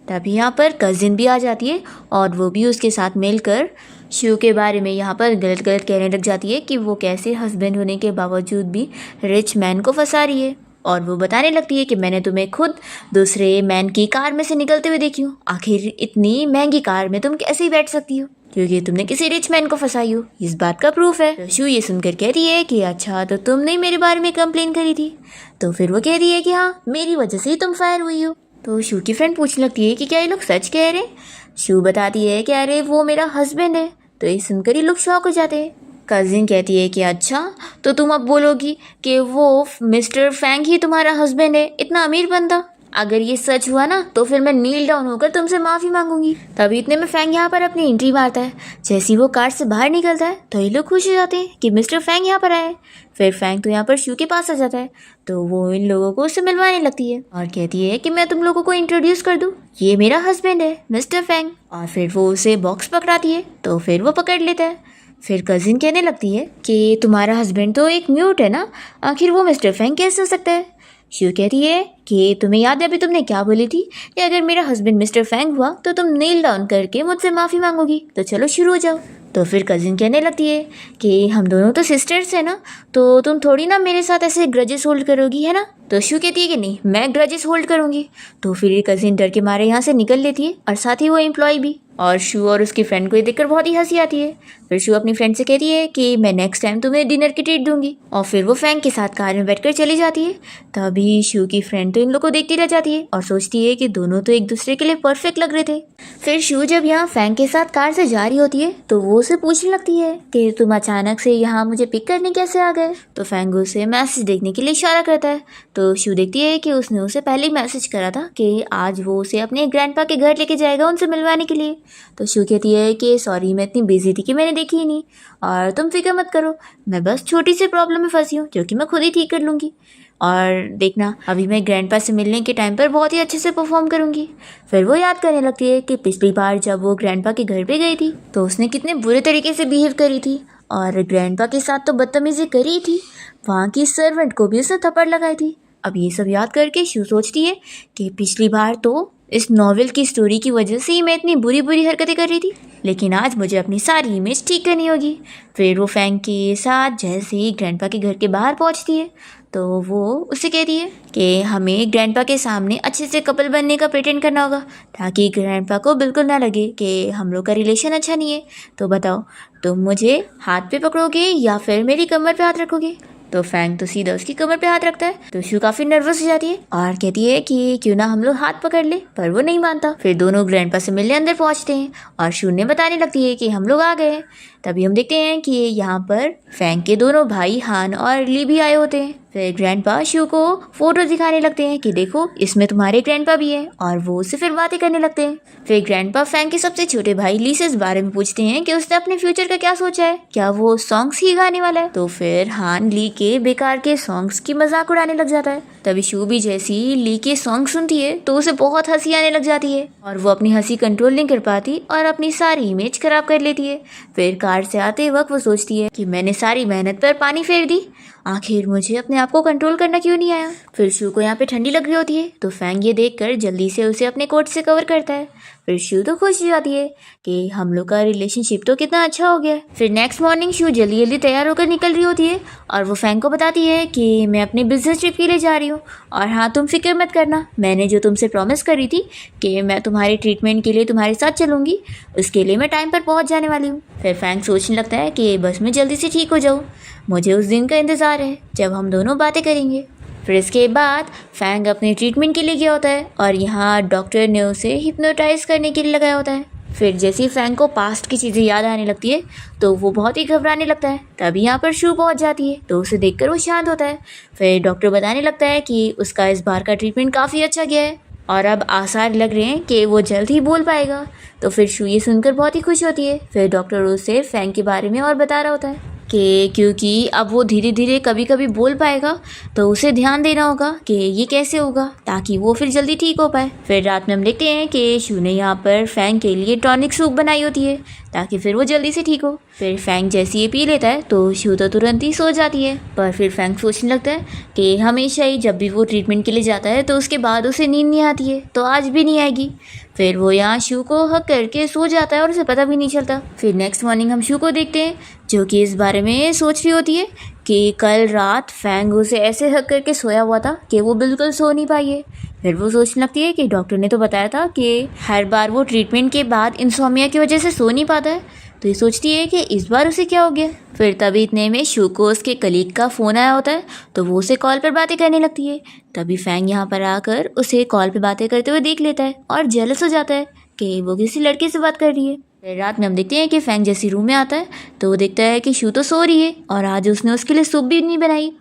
तभी यहाँ पर कज़िन भी आ जाती है और वो भी उसके साथ मिलकर शू के बारे में यहाँ पर गलत गलत कहने लग जाती है कि वो कैसे हस्बैंड होने के बावजूद भी रिच मैन को फंसा रही है। और वो बताने लगती है कि मैंने तुम्हें खुद दूसरे मैन की कार में से निकलते हुए देखी हूँ, आखिर इतनी महंगी कार में तुम कैसे ही बैठ सकती हो, क्योंकि तुमने किसी रिच मैन को फंसाई हो, इस बात का प्रूफ है। तो शू ये सुनकर कहती है कि अच्छा तो तुमने मेरे बारे में कंप्लेन करी थी। तो फिर वो कहती है कि हाँ, मेरी वजह से ही तुम फायर हुई हो। तो शू की फ्रेंड पूछने लगती है कि क्या ये लोग सच कह रहे हैं। शू बताती है कि अरे वो मेरा हस्बैंड है। तो ये सुनकर ये लोग शॉक हो जाते हैं। कजिन कहती है कि अच्छा तो तुम अब बोलोगी कि वो मिस्टर फैंग ही तुम्हारा हस्बैंड है, इतना अमीर बंदा। अगर ये सच हुआ ना तो फिर मैं नील डाउन होकर तुमसे माफ़ी मांगूंगी। तभी इतने में फैंग यहाँ पर अपनी एंट्री मारता है। जैसे ही वो कार से बाहर निकलता है तो ये लोग खुश हो जाते हैं कि मिस्टर फैंग यहाँ पर आए। फिर फैंग तो यहाँ पर शू के पास आ जाता है, तो वो इन लोगों को उससे मिलवाने लगती है और कहती है कि मैं तुम लोगों को इंट्रोड्यूस कर दूँ, ये मेरा हस्बैंड है मिस्टर फैंग। और फिर वो उसे बॉक्स पकड़ाती है तो फिर वो पकड़ लेता है। फिर कजिन कहने लगती है कि तुम्हारा हस्बैंड तो एक म्यूट है ना, आखिर वो मिस्टर फैंग कैसे हो सकता है। शू कहती है कि तुम्हें याद है अभी तुमने क्या बोली थी कि अगर मेरा हस्बैंड मिस्टर फैंग हुआ तो तुम नील डाउन करके मुझसे माफ़ी मांगोगी, तो चलो शुरू हो जाओ। तो फिर कजिन कहने लगती है कि हम दोनों तो सिस्टर्स हैं ना, तो तुम थोड़ी ना मेरे साथ ऐसे ग्रजेस होल्ड करोगी, है ना। तो शू कहती है कि नहीं, मैं ग्रजेस होल्ड करूँगी। तो फिर ये कजिन डर के मारे यहाँ से निकल लेती है और साथ ही वो एम्प्लॉय भी। और शू और उसकी फ्रेंड को ये देखकर बहुत ही हंसी आती है। फिर शू अपनी फ्रेंड से कहती है कि मैं नेक्स्ट टाइम तुम्हें डिनर की ट्रीट दूंगी, और फिर वो फैंग के साथ कार में बैठकर चली जाती है। तभी शू की फ्रेंड तो इन लोगों को देखती रह जाती है और सोचती है कि दोनों तो एक दूसरे के लिए परफेक्ट लग रहे थे। फिर शू जब यहाँ फैंग के साथ कार से जा रही होती है तो वो उसे पूछने लगती है कि तुम अचानक से यहाँ मुझे पिक करने कैसे आ गए। तो फैंग उसे मैसेज देखने के लिए इशारा करता है। तो शू देखती है कि उसने उसे पहले ही मैसेज करा था कि आज वो उसे अपने ग्रैंडपा के घर लेके जाएगा उनसे मिलवाने के लिए। तो शू कहती है कि सॉरी, मैं इतनी बिजी थी कि मैंने देखी ही नहीं, और तुम फिक्र मत करो, मैं बस छोटी सी प्रॉब्लम में फंसी हूँ जो कि मैं खुद ही ठीक कर लूँगी, और देखना अभी मैं ग्रैंडपा से मिलने के टाइम पर बहुत ही अच्छे से परफॉर्म करूँगी। फिर वो याद करने लगती है कि पिछली बार जब वो ग्रैंडपा के घर पे गई थी तो उसने कितने बुरे तरीके से बिहेव करी थी, और ग्रैंडपा के साथ तो बदतमीजी करी थी, वहाँ की सर्वेंट को भी उसने थप्पड़ लगाई थी। अब ये सब याद करके शू सोचती है कि पिछली बार तो इस नॉवेल की स्टोरी की वजह से ही मैं इतनी बुरी बुरी हरकतें कर रही थी, लेकिन आज मुझे अपनी सारी इमेज ठीक करनी होगी। फिर वो फैंग के साथ जैसे ही ग्रैंडपा के घर के बाहर पहुंचती है तो वो उसे कहती है कि हमें ग्रैंडपा के सामने अच्छे से कपल बनने का प्रिटेंड करना होगा ताकि ग्रैंडपा को बिल्कुल ना लगे कि हम लोग का रिलेशन अच्छा नहीं है। तो बताओ, तुम मुझे हाथ पे पकड़ोगे या फिर मेरी कमर पे हाथ रखोगे। तो फैंग तो सीधा उसकी कमर पे हाथ रखता है। तो शू काफी नर्वस हो जाती है और कहती है कि क्यों ना हम लोग हाथ पकड़ ले, पर वो नहीं मानता। फिर दोनों ग्रैंडपा से मिलने अंदर पहुंचते हैं और शू ने बताने लगती है कि हम लोग आ गए। तभी हम देखते हैं कि यहाँ पर फैंग के दोनों भाई हान और ली भी आए होते हैं। फिर ग्रैंडपा शू को फोटो दिखाने लगते हैं कि देखो इसमें तुम्हारे ग्रैंडपा भी है, और वो उससे फिर बातें करने लगते हैं। फिर ग्रैंडपा फैंग के सबसे छोटे भाई ली से इस बारे में पूछते हैं कि उसने अपने फ्यूचर का क्या सोचा है, क्या वो सॉन्ग्स ही गाने वाला है। तो फिर हान ली के बेकार के सॉन्ग्स की मजाक उड़ाने लग जाता है। तभी शू भी जैसी ली के सॉन्ग सुनती है तो उसे बहुत हंसी आने लग जाती है और वो अपनी हंसी कंट्रोल नहीं कर पाती और अपनी सारी इमेज खराब कर लेती है। फिर कार से आते वक्त वो सोचती है कि मैंने सारी मेहनत पर पानी फेर दी, आखिर मुझे अपने आप को कंट्रोल करना क्यों नहीं आया। फिर शू को यहाँ पे ठंडी लग रही होती है तो फैंग ये देखकर जल्दी से उसे अपने कोट से कवर करता है। फिर शू तो खुश हो जाती है कि हम लोग का रिलेशनशिप तो कितना अच्छा हो गया। फिर नेक्स्ट मॉर्निंग शू जल्दी जल्दी तैयार होकर निकल रही होती है और वो फैंग को बताती है कि मैं अपने बिजनेस ट्रिप के लिए जा रही हूँ, और हाँ तुम फिक्र मत करना, मैंने जो तुमसे प्रॉमिस करी थी कि मैं तुम्हारे ट्रीटमेंट के लिए तुम्हारे साथ चलूँगी, उसके लिए मैं टाइम पर पहुँच जाने वाली हूँ। फिर फैंग सोचने लगता है कि बस मैं जल्दी से ठीक हो जाऊँ। मुझे उस दिन का इंतज़ार है जब हम दोनों बातें करेंगे। फिर इसके बाद फैंग अपने ट्रीटमेंट के लिए गया होता है और यहाँ डॉक्टर ने उसे हिप्नोटाइज करने के लिए लगाया होता है। फिर जैसे ही फैंग को पास्ट की चीज़ें याद आने लगती है तो वो बहुत ही घबराने लगता है। तभी यहाँ पर शू पहुँच जाती है तो उसे देखकर वो शांत होता है। फिर डॉक्टर बताने लगता है कि उसका इस बार का ट्रीटमेंट काफ़ी अच्छा गया है और अब आसार लग रहे हैं कि वो जल्द ही बोल पाएगा। तो फिर शू ये सुनकर बहुत ही खुश होती है। फिर डॉक्टर उसे फैंग के बारे में और बता रहा होता है कि क्योंकि अब वो धीरे धीरे कभी कभी बोल पाएगा तो उसे ध्यान देना होगा कि ये कैसे होगा ताकि वो फिर जल्दी ठीक हो पाए। फिर रात में हम देखते हैं कि शू ने यहाँ पर फैंग के लिए टॉनिक सूप बनाई होती है ताकि फिर वो जल्दी से ठीक हो। फिर फैंग जैसे ये पी लेता है तो शू तो तुरंत ही सो जाती है। पर फिर फैंग सोचने लगता है कि हमेशा ही जब भी वो ट्रीटमेंट के लिए जाता है तो उसके बाद उसे नींद नहीं आती है, तो आज भी नहीं आएगी। फिर वो यहाँ शू को हक करके सो जाता है और उसे पता भी नहीं चलता। फिर नेक्स्ट मॉर्निंग हम शू को देखते हैं जो कि इस बारे में सोच रही होती है कि कल रात फैंग उसे ऐसे हक करके सोया हुआ था कि वो बिल्कुल सो नहीं पाई है। फिर वो सोचने लगती है कि डॉक्टर ने तो बताया था कि हर बार वो ट्रीटमेंट के बाद इंसोमिया की वजह से सो नहीं पाता है, तो ये सोचती है कि इस बार उसे क्या हो गया। फिर तभी इतने में शू को उसके कलीग का फ़ोन आया होता है तो वो उसे कॉल पर बातें करने लगती है। तभी फैंग यहाँ पर आकर उसे कॉल पर बातें करते हुए देख लेता है और जेलस हो जाता है कि वो किसी लड़के से बात कर रही है। फिर रात में हम देखते हैं कि फैंग जैसी रूम में आता है तो वो देखता है कि शू तो सो रही है और आज उसने उसके लिए सूप भी नहीं बनाई।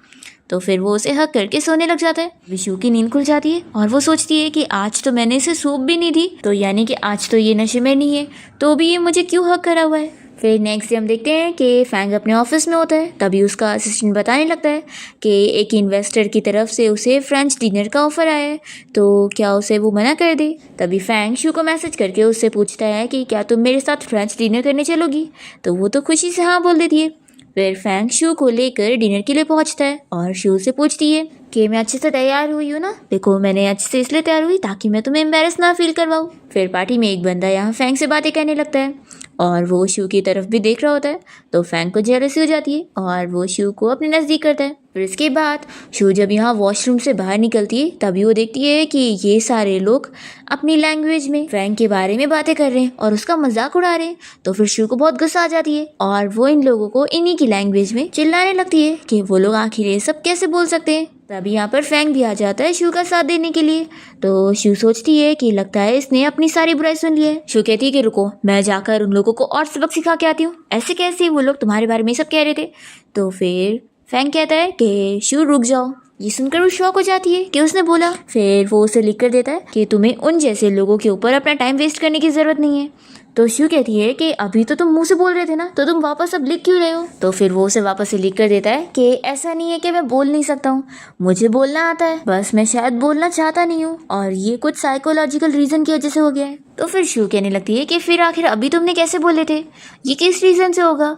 तो फिर वो उसे हक करके सोने लग जाता है। विशु की नींद खुल जाती है और वो सोचती है कि आज तो मैंने इसे सूप भी नहीं दी, तो यानी कि आज तो ये नशे में नहीं है, तो भी ये मुझे क्यों हक करा हुआ है। फिर नेक्स्ट डे हम देखते हैं कि फैंग अपने ऑफिस में होता है। तभी उसका असिस्टेंट बताने लगता है कि एक इन्वेस्टर की तरफ से उसे फ्रेंच डिनर का ऑफर आया है, तो क्या उसे वो मना कर दे। तभी फैंग शू को मैसेज करके उससे पूछता है कि क्या तुम मेरे साथ फ्रेंच डिनर करने चलोगी, तो वो तो खुशी से हाँ बोल देती है। फिर फैंग शू को लेकर डिनर के लिए पहुंचता है और शू से पूछती है कि मैं अच्छे से तैयार हुई हूँ ना। देखो मैंने अच्छे से इसलिए तैयार हुई ताकि मैं तुम्हें एम्बेरस ना फील करवाऊँ। फिर पार्टी में एक बंदा यहाँ फैंग से बातें करने लगता है और वो शू की तरफ भी देख रहा होता है, तो फैंग को जेलसी हो जाती है और वो शू को अपने नज़दीक करता है। फिर इसके बाद शू जब यहाँ वॉशरूम से बाहर निकलती है तभी वो देखती है कि ये सारे लोग अपनी लैंग्वेज में फैंग के बारे में बातें कर रहे हैं और उसका मजाक उड़ा रहे हैं। तो फिर शू को बहुत गुस्सा आ जाती है और वो इन लोगों को इन्हीं की लैंग्वेज में चिल्लाने लगती है कि वो लोग आखिर ये सब कैसे बोल सकते हैं। तभी यहाँ पर फैंग भी आ जाता है शू का साथ देने के लिए। तो शू सोचती है कि लगता है इसने अपनी सारी बुराई सुन ली है। शू कहती है कि रुको, मैं जाकर उन लोगों को और सबक सिखा के आती हूँ, ऐसे कैसे वो लोग तुम्हारे बारे में सब कह रहे थे। तो फिर फैंग कहता है कि शू रुक जाओ। ये सुनकर वो शॉक हो जाती है कि उसने बोला। फिर वो उसे लिख कर देता है कि तुम्हें उन जैसे लोगों के ऊपर अपना टाइम वेस्ट करने की ज़रूरत नहीं है। तो शू कहती है कि अभी तो तुम मुंह से बोल रहे थे ना, तो तुम वापस अब लिख क्यों रहे हो। तो फिर वो उसे वापस से लिख कर देता है कि ऐसा नहीं है कि मैं बोल नहीं सकता हूँ, मुझे बोलना आता है, बस मैं शायद बोलना चाहता नहीं हूँ और ये कुछ साइकोलॉजिकल रीज़न की वजह से हो गया है। तो फिर शू कहने लगती है कि फिर आखिर अभी तुमने कैसे बोले थे, ये किस रीज़न से होगा।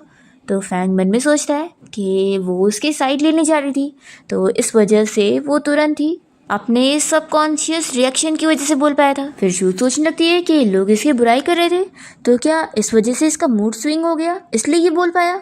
तो फैंग मन में सोचता है कि वो उसकी साइड लेने जा रही थी, तो इस वजह से वो तुरंत ही अपने सबकॉन्शियस रिएक्शन की वजह से बोल पाया था। फिर शू सोचने लगती है कि लोग इसकी बुराई कर रहे थे, तो क्या इस वजह से इसका मूड स्विंग हो गया, इसलिए ये बोल पाया।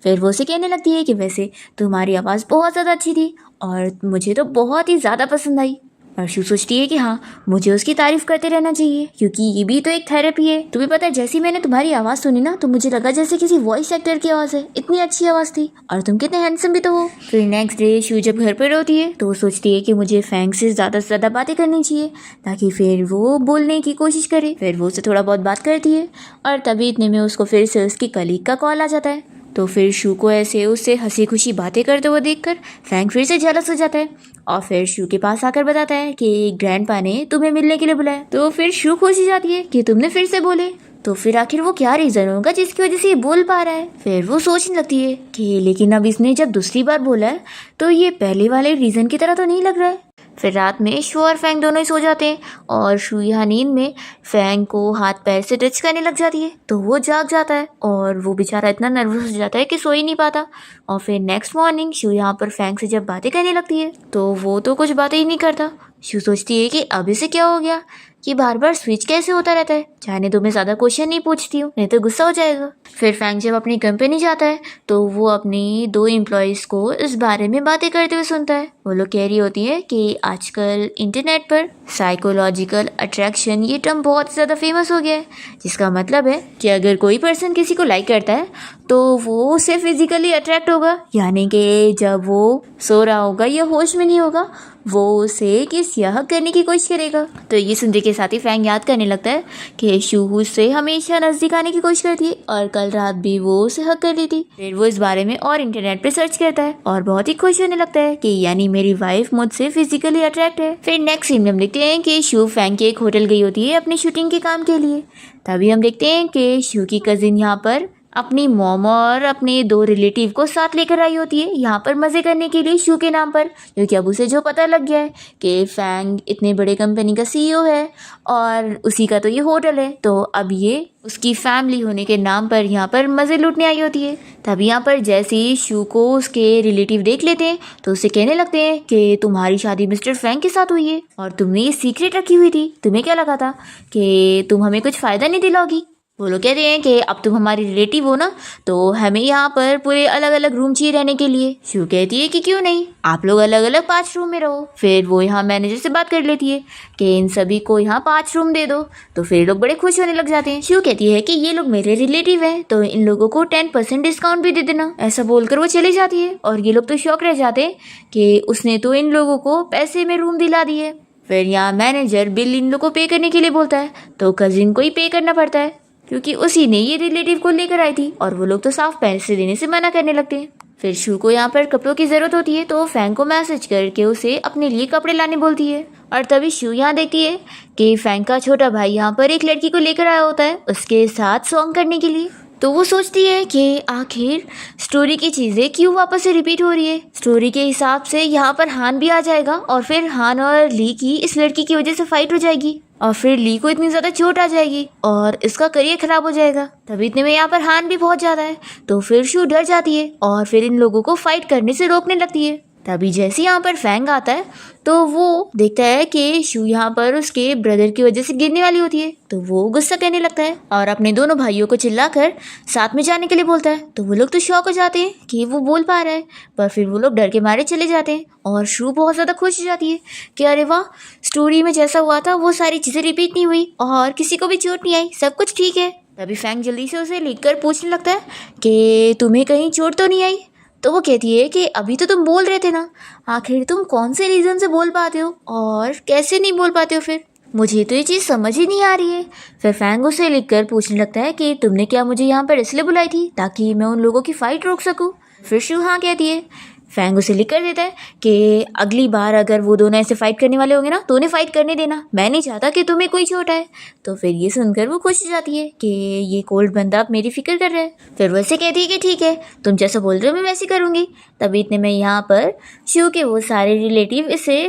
फिर वो उसे कहने लगती है कि वैसे तुम्हारी आवाज़ बहुत ज़्यादा अच्छी थी और मुझे तो बहुत ही ज़्यादा पसंद आई। और शू सोचती है कि हाँ, मुझे उसकी तारीफ़ करते रहना चाहिए क्योंकि ये भी तो एक थेरेपी है। तुम्हें पता है, जैसे ही मैंने तुम्हारी आवाज़ सुनी ना तो मुझे लगा जैसे किसी वॉइस एक्टर की आवाज़ है, इतनी अच्छी आवाज़ थी और तुम कितने हैंडसम भी तो हो। फिर नेक्स्ट डे शू जब घर पर होती है तो वो सोचती है कि मुझे फैंग से ज़्यादा बातें करनी चाहिए ताकि फिर वो बोलने की कोशिश करे। फिर वो उससे थोड़ा बहुत बात करती है और तभी इतने में उसको फिर से उसकी कलीग का कॉल आ जाता है। तो फिर शू को ऐसे उससे हंसी खुशी बातें करते हुए देखकर फैंग फिर से जेलस हो जाता है और फिर शू के पास आकर बताता है कि ग्रैंडपा ने तुम्हें मिलने के लिए बुलाया। तो फिर शू खुश हो जाती है कि तुमने फिर से बोले, तो फिर आखिर वो क्या रीज़न होगा जिसकी वजह से ये बोल पा रहा है। फिर वो सोचने लगती है कि लेकिन अब इसने जब दूसरी बार बोला है तो ये पहले वाले रीज़न की तरह तो नहीं लग रहा है। फिर रात में शू और फैंग दोनों ही सो जाते हैं और शू यहाँ नींद में फैंग को हाथ पैर से टच करने लग जाती है, तो वो जाग जाता है और वो बेचारा इतना नर्वस हो जाता है कि सो ही नहीं पाता। और फिर नेक्स्ट मॉर्निंग शू यहाँ पर फैंग से जब बातें करने लगती है तो वो तो कुछ बातें ही नहीं करता। शू सोचती है कि अब इसे क्या हो गया, ये बार बार स्विच कैसे होता रहता है? जाने दो, मैं ज़्यादा क्वेश्चन नहीं पूछती हूँ, नहीं तो गुस्सा हो जाएगा। फिर फैंग जब अपनी कंपनी जाता है तो वो अपनी 2 एम्प्लॉयज़ को इस बारे में बातें करते हुए सुनता है। वो लोग कह रही होती है कि आजकल इंटरनेट पर साइकोलॉजिकल अट्रैक्शन ये टर्म बहुत ज़्यादा फेमस हो गया है, जिसका मतलब है कि अगर कोई पर्सन किसी को लाइक करता है तो वो उससे फिजिकली अट्रैक्ट होगा, यानी कि जब वो सो रहा होगा या होश में नहीं होगा वो उसे किस या हक करने की कोशिश करेगा। तो ये सुनने के साथ ही फैंग याद करने लगता है कि शू से हमेशा नज़दीक आने की कोशिश करती है और कल रात भी वो उसे हक कर ली थी। फिर वो इस बारे में और इंटरनेट पे सर्च करता है और बहुत ही खुश होने लगता है कि यानी मेरी वाइफ मुझसे फिजिकली अट्रैक्ट है। फिर नेक्स्ट सीन में हम देखते हैं कि शू फैंग के एक होटल गई होती है अपनी शूटिंग के काम के लिए। तभी हम देखते हैं कि शू की कजिन यहाँ पर अपनी मॉम और अपने 2 रिलेटिव को साथ लेकर आई होती है यहाँ पर मज़े करने के लिए शू के नाम पर, क्योंकि अब उसे जो पता लग गया है कि फैंग इतने बड़े कंपनी का CEO है और उसी का तो ये होटल है, तो अब ये उसकी फैमिली होने के नाम पर यहाँ पर मज़े लूटने आई होती है। तभी यहाँ पर जैसे ही शू को उसके रिलेटिव देख लेते हैं तो उसे कहने लगते हैं कि तुम्हारी शादी मिस्टर फैंग के साथ हुई है और तुमने ये सीक्रेट रखी हुई थी, तुम्हें क्या लगा था कि तुम हमें कुछ फ़ायदा नहीं दिलाओगी। वो लोग कहते हैं कि अब तुम हमारी रिलेटिव हो ना, तो हमें यहाँ पर पूरे अलग अलग रूम चाहिए रहने के लिए। शू कहती है कि क्यों नहीं, आप लोग अलग अलग 5 रूम में रहो। फिर वो यहाँ मैनेजर से बात कर लेती है कि इन सभी को यहाँ 5 रूम दे दो, तो फिर लोग बड़े खुश होने लग जाते हैं। शू कहती है कि ये लोग मेरे रिलेटिव हैं तो इन लोगों को 10% डिस्काउंट भी दे देना। ऐसा बोलकर वो चली जाती है और ये लोग तो शौक रह जाते हैं कि उसने तो इन लोगों को पैसे में रूम दिला दिए। फिर यहाँ मैनेजर बिल इन लोगों को पे करने के लिए बोलता है तो कजिन को ही पे करना पड़ता है, क्योंकि उसी ने ये रिलेटिव को लेकर आई थी और वो लोग तो साफ पैसे देने से मना करने लगते हैं। फिर शू को यहाँ पर कपड़ों की ज़रूरत होती है तो फैंग को मैसेज करके उसे अपने लिए कपड़े लाने बोलती है। और तभी शू यहाँ देखती है कि फैंग का छोटा भाई यहाँ पर एक लड़की को लेकर आया होता है उसके साथ सॉन्ग करने के लिए। तो वो सोचती है कि आखिर स्टोरी की चीज़ें क्यों वापस से रिपीट हो रही है। स्टोरी के हिसाब से यहाँ पर हान भी आ जाएगा और फिर हान और ली की इस लड़की की वजह से फाइट हो जाएगी और फिर ली को इतनी ज़्यादा चोट आ जाएगी और इसका करियर ख़राब हो जाएगा। तभी इतने में यहाँ पर हान भी पहुँच जाता है तो फिर शू डर जाती है और फिर इन लोगों को फाइट करने से रोकने लगती है। तभी जैसे यहाँ पर फैंग आता है तो वो देखता है कि शू यहाँ पर उसके ब्रदर की वजह से गिरने वाली होती है, तो वो गुस्सा करने लगता है और अपने दोनों भाइयों को चिल्लाकर साथ में जाने के लिए बोलता है। तो वो लोग तो शॉक हो जाते हैं कि वो बोल पा रहा है, पर फिर वो लोग डर के मारे चले जाते हैं और शू बहुत ज़्यादा खुश हो जाती है कि अरे वाह, स्टोरी में जैसा हुआ था वो सारी चीज़ें रिपीट नहीं हुई और किसी को भी चोट नहीं आई, सब कुछ ठीक है। तभी फैंग जल्दी से उसे लिखकर पूछने लगता है कि तुम्हें कहीं चोट तो नहीं आई। तो वो कहती है कि अभी तो तुम बोल रहे थे ना, आखिर तुम कौन से रीज़न से बोल पाते हो और कैसे नहीं बोल पाते हो, फिर मुझे तो ये चीज़ समझ ही नहीं आ रही है। फिर फैंग उसे लिखकर पूछने लगता है कि तुमने क्या मुझे यहाँ पर इसलिए बुलाई थी ताकि मैं उन लोगों की फ़ाइट रोक सकूँ। फिर शू हाँ कहती है। फैंग उसे लिख कर देता है कि अगली बार अगर वो दोनों ऐसे फाइट करने वाले होंगे ना तो उन्हें फाइट करने देना, मैं नहीं चाहता कि तुम्हें कोई चोट आए। तो फिर ये सुनकर वो खुश हो जाती है कि ये कोल्ड बंदा अब मेरी फिक्र कर रहा है। फिर वो ऐसे कहती है कि ठीक है, तुम जैसा बोल रहे हो मैं वैसे करूँगी। तभी इतने में यहाँ पर शू के वो सारे रिलेटिव इसे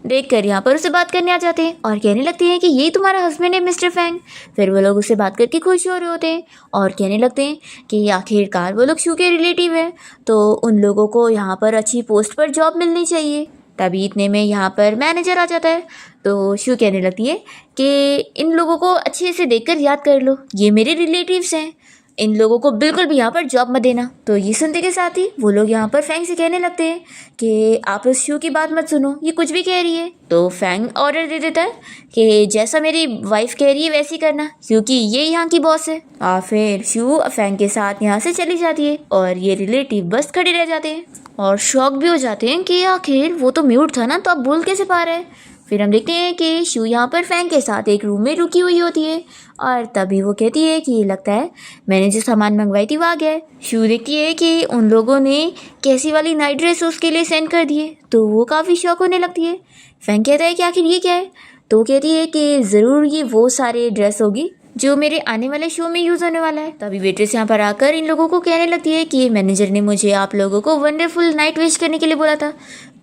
देखकर यहाँ पर उससे बात करने आ जाते हैं और कहने लगते हैं कि ये तुम्हारा हस्बैंड है मिस्टर फैंग। फिर वो लोग उससे बात करके खुश हो रहे होते हैं और कहने लगते हैं कि आखिरकार वो लोग शू के रिलेटिव हैं तो उन लोगों को यहाँ पर अच्छी पोस्ट पर जॉब मिलनी चाहिए। तभी इतने में यहाँ पर मैनेजर आ जाता है तो शू कहने लगती है कि इन लोगों को अच्छे से देखकर याद कर लो, ये मेरे रिलेटिव्स हैं, इन लोगों को बिल्कुल भी यहाँ पर जॉब मत देना। तो ये सुनते के साथ ही वो लोग यहाँ पर फैंग से कहने लगते हैं कि आप उस शू की बात मत सुनो, ये कुछ भी कह रही है। तो फैंग ऑर्डर दे देता है कि जैसा मेरी वाइफ कह रही है वैसे ही करना, क्योंकि ये यहाँ की बॉस है। और फिर शू फैंग के साथ यहाँ से चली जाती है और ये रिलेटिव बस खड़े रह जाते हैं और शॉक भी हो जाते हैं कि आखिर वो तो म्यूट था ना, तो अब बोल कैसे पा रहा है। फिर हम देखते हैं कि शू यहाँ पर फैंग के साथ एक रूम में रुकी हुई होती है और तभी वो कहती है कि लगता है मैंने जो सामान मंगवाई थी वो आ गया है। शू देखती है कि उन लोगों ने कैसी वाली नाइट ड्रेस उसके लिए सेंड कर दी है, तो वो काफ़ी शौक होने लगती है। फैंग कहता है कि आखिर ये क्या है, तो कहती है कि ज़रूर ये वो सारे ड्रेस होगी जो मेरे आने वाले शो में यूज़ होने वाला है। तभी वेट्रेस यहाँ पर आकर इन लोगों को कहने लगती है कि मैनेजर ने मुझे आप लोगों को वंडरफुल नाइट विश करने के लिए बोला था।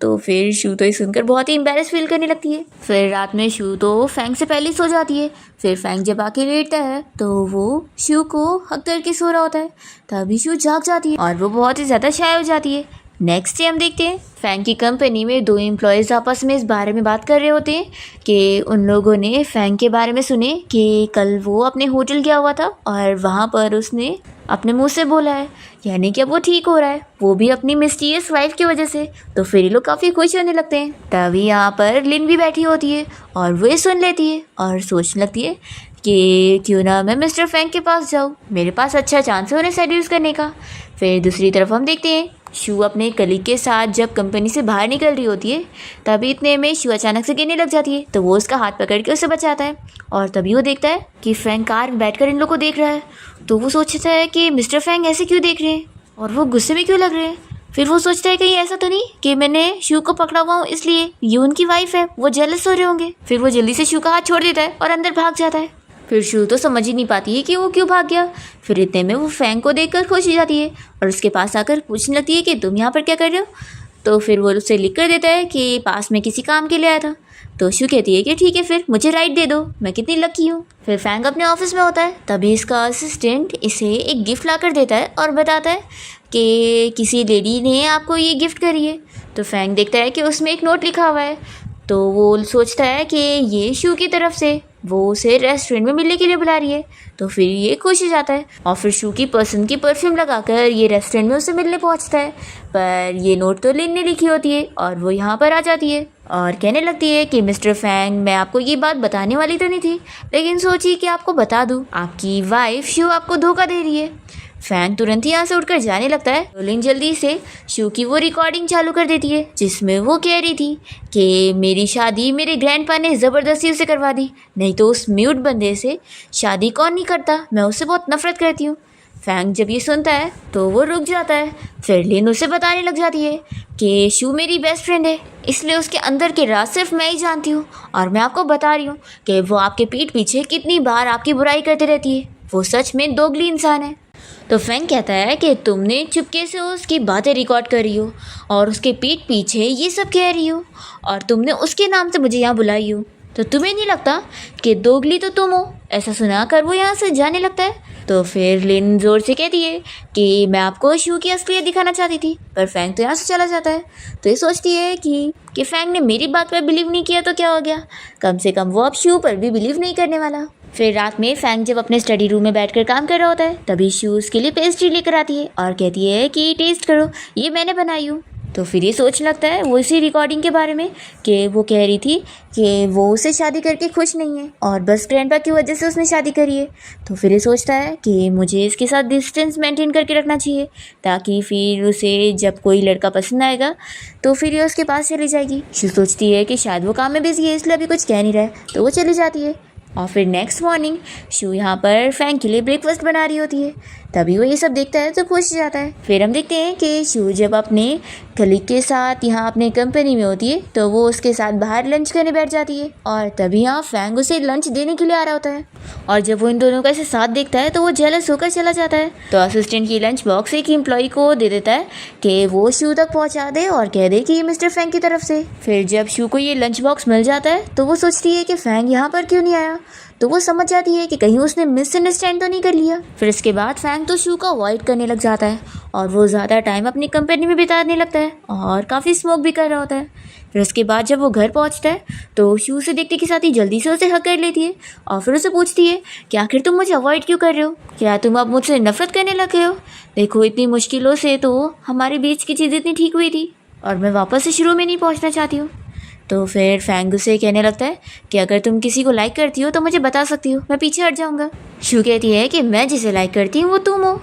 तो फिर शू तो ये सुनकर बहुत ही एम्बैरेस फील करने लगती है। फिर रात में शू तो फैंग से पहले सो जाती है। फिर फैंग जब आके लेटता है तो वो शू को हक करके सो रहा होता है। तभी शू जाग जाती है और वो बहुत ही ज़्यादा शाय हो जाती है। नेक्स्ट डे हम देखते हैं फैंग की कंपनी में दो एम्प्लॉयज़ आपस में इस बारे में बात कर रहे होते हैं कि उन लोगों ने फैंग के बारे में सुने कि कल वो अपने होटल गया हुआ था और वहाँ पर उसने अपने मुंह से बोला है, यानी कि अब वो ठीक हो रहा है, वो भी अपनी मिस्टीरियस वाइफ की वजह से। तो फिर ये लोग काफ़ी खुश होने लगते हैं। तभी यहाँ पर लिन भी बैठी होती है और वो ये सुन लेती है और सोचने लगती है कि क्यों ना मैं मिस्टर फैंग के पास जाऊँ, मेरे पास अच्छा चांस है उन्हें सेड्यूस करने का। फिर दूसरी तरफ हम देखते हैं शू अपने कलीग के साथ जब कंपनी से बाहर निकल रही होती है, तभी इतने में शू अचानक से गिरने लग जाती है। तो वो उसका हाथ पकड़ के उसे बचाता है और तभी वो देखता है कि फैंग कार में बैठकर इन लोगों को देख रहा है। तो वो सोचता है कि मिस्टर फैंग ऐसे क्यों देख रहे हैं और वो गुस्से में क्यों लग रहे हैं। फिर वो सोचता है कहीं ऐसा तो नहीं कि मैंने शू को पकड़ा हुआ हूँ इसलिए ये उनकी वाइफ है, वो जेलस हो रहे होंगे। फिर वो जल्दी से शू का हाथ छोड़ देता है और अंदर भाग जाता है। फिर शू तो समझ ही नहीं पाती है कि वो क्यों भाग गया। फिर इतने में वो फैंग को देखकर खुश हो जाती है और उसके पास आकर पूछने लगती है कि तुम यहाँ पर क्या कर रहे हो। तो फिर वो उसे लिख कर देता है कि पास में किसी काम के लिए आया था। तो शू कहती है कि ठीक है फिर मुझे राइट दे दो, मैं कितनी लकी हूँ। फिर फैंग अपने ऑफिस में होता है, तभी इसका असिस्टेंट इसे एक गिफ्ट ला कर देता है और बताता है कि किसी लेडी ने आपको ये गिफ्ट करी है। तो फैंग देखता है कि उसमें एक नोट लिखा हुआ है। तो वो सोचता है कि ये शू की तरफ से वो उसे रेस्टोरेंट में मिलने के लिए बुला रही है। तो फिर ये खुश हो जाता है और फिर शू की पसंद की परफ्यूम लगाकर ये रेस्टोरेंट में उसे मिलने पहुंचता है। पर ये नोट तो लिन ने लिखी होती है और वो यहाँ पर आ जाती है और कहने लगती है कि मिस्टर फैंग, मैं आपको ये बात बताने वाली तो नहीं थी, लेकिन सोची कि आपको बता दूँ, आपकी वाइफ शू आपको धोखा दे रही है। फैंग तुरंत ही यहाँ से उठकर जाने लगता है। लिन जल्दी से शू की वो रिकॉर्डिंग चालू कर देती है जिसमें वो कह रही थी कि मेरी शादी मेरे ग्रैंडपा ने ज़बरदस्ती उसे करवा दी, नहीं तो उस म्यूट बंदे से शादी कौन नहीं करता, मैं उससे बहुत नफरत करती हूँ। फैंग जब ये सुनता है तो वो रुक जाता है। फिर लिन उसे बताने लग जाती है कि शू मेरी बेस्ट फ्रेंड है, इसलिए उसके अंदर के राज सिर्फ मैं ही जानती हूँ और मैं आपको बता रही हूँ कि वो आपके पीठ पीछे कितनी बार आपकी बुराई करती रहती है, वो सच में दोगली इंसान है। तो फैंग कहता है कि तुमने चुपके से उसकी बातें रिकॉर्ड कर रही हो और उसके पीठ पीछे ये सब कह रही हो और तुमने उसके नाम से मुझे यहाँ बुलाई हो, तो तुम्हें नहीं लगता कि दोगली तो तुम हो। ऐसा सुनाकर वो यहाँ से जाने लगता है। तो फिर लिन जोर से कहती है कि मैं आपको शू की असलियत दिखाना चाहती थी, पर फैंग तो यहाँ से चला जाता है। तो ये सोचती है कि फैंग ने मेरी बात पर बिलीव नहीं किया तो क्या हो गया, कम से कम वो अब शू पर भी बिलीव नहीं करने वाला। फिर रात में फैंग जब अपने स्टडी रूम में बैठकर काम कर रहा होता है, तभी शू उसके लिए पेस्ट्री लेकर आती है और कहती है कि टेस्ट करो, ये मैंने बनाई हूँ। तो फिर ये सोचने लगता है वो इसी रिकॉर्डिंग के बारे में कि वो कह रही थी कि वो उसे शादी करके खुश नहीं है और बस ग्रैंडपा की वजह से उसने शादी करी है। तो फिर ये सोचता है कि मुझे इसके साथ डिस्टेंस मेंटेन करके रखना चाहिए, ताकि फिर उसे जब कोई लड़का पसंद आएगा तो फिर ये उसके पास चली जाएगी। शू सोचती है कि शायद वो काम में बिजी है इसलिए अभी कुछ कह नहीं रहा है, तो वो चली जाती है। और फिर नेक्स्ट मॉर्निंग शू यहाँ पर फैंग के लिए ब्रेकफास्ट बना रही होती है, तभी वो ये सब देखता है तो खुश हो जाता है। फिर हम देखते हैं कि शू जब अपने कलीग के साथ यहाँ अपने कंपनी में होती है तो वो उसके साथ बाहर लंच करने बैठ जाती है और तभी यहाँ फैंग उसे लंच देने के लिए आ रहा होता है। और जब वो इन दोनों का ऐसे साथ देखता है तो वो जेलस होकर चला जाता है। तो असिस्टेंट की लंच बॉक्स एक एम्प्लॉय को दे देता है कि वो शू तक पहुँचा दे और कह दे कि ये मिस्टर फैंग की तरफ से। फिर जब शू को ये लंच बॉक्स मिल जाता है तो वो सोचती है कि फैंग यहाँ पर क्यों नहीं आया। तो वो समझ जाती है कि कहीं उसने मिसअंडरस्टैंड तो नहीं कर लिया। फिर इसके बाद फैंग तो शू को अवॉइड करने लग जाता है और वो ज़्यादा टाइम अपनी कंपनी में बिताने लगता है और काफ़ी स्मोक भी कर रहा होता है। फिर उसके बाद जब वो घर पहुंचता है तो शू से देखते के साथ ही जल्दी से उसे हग कर लेती है और फिर उसे पूछती है कि आखिर तुम मुझे अवॉइड क्यों कर रहे हो, क्या तुम अब मुझसे नफरत करने लगे हो। देखो इतनी मुश्किलों से तो हमारे बीच की चीज़ इतनी ठीक हुई थी और मैं वापस से शुरू में नहीं पहुँचना चाहती हूँ। तो फिर फैंग उसे कहने लगता है कि अगर तुम किसी को लाइक करती हो तो मुझे बता सकती हो, मैं पीछे हट जाऊंगा। शू कहती है कि मैं जिसे लाइक करती हूँ वो तुम हो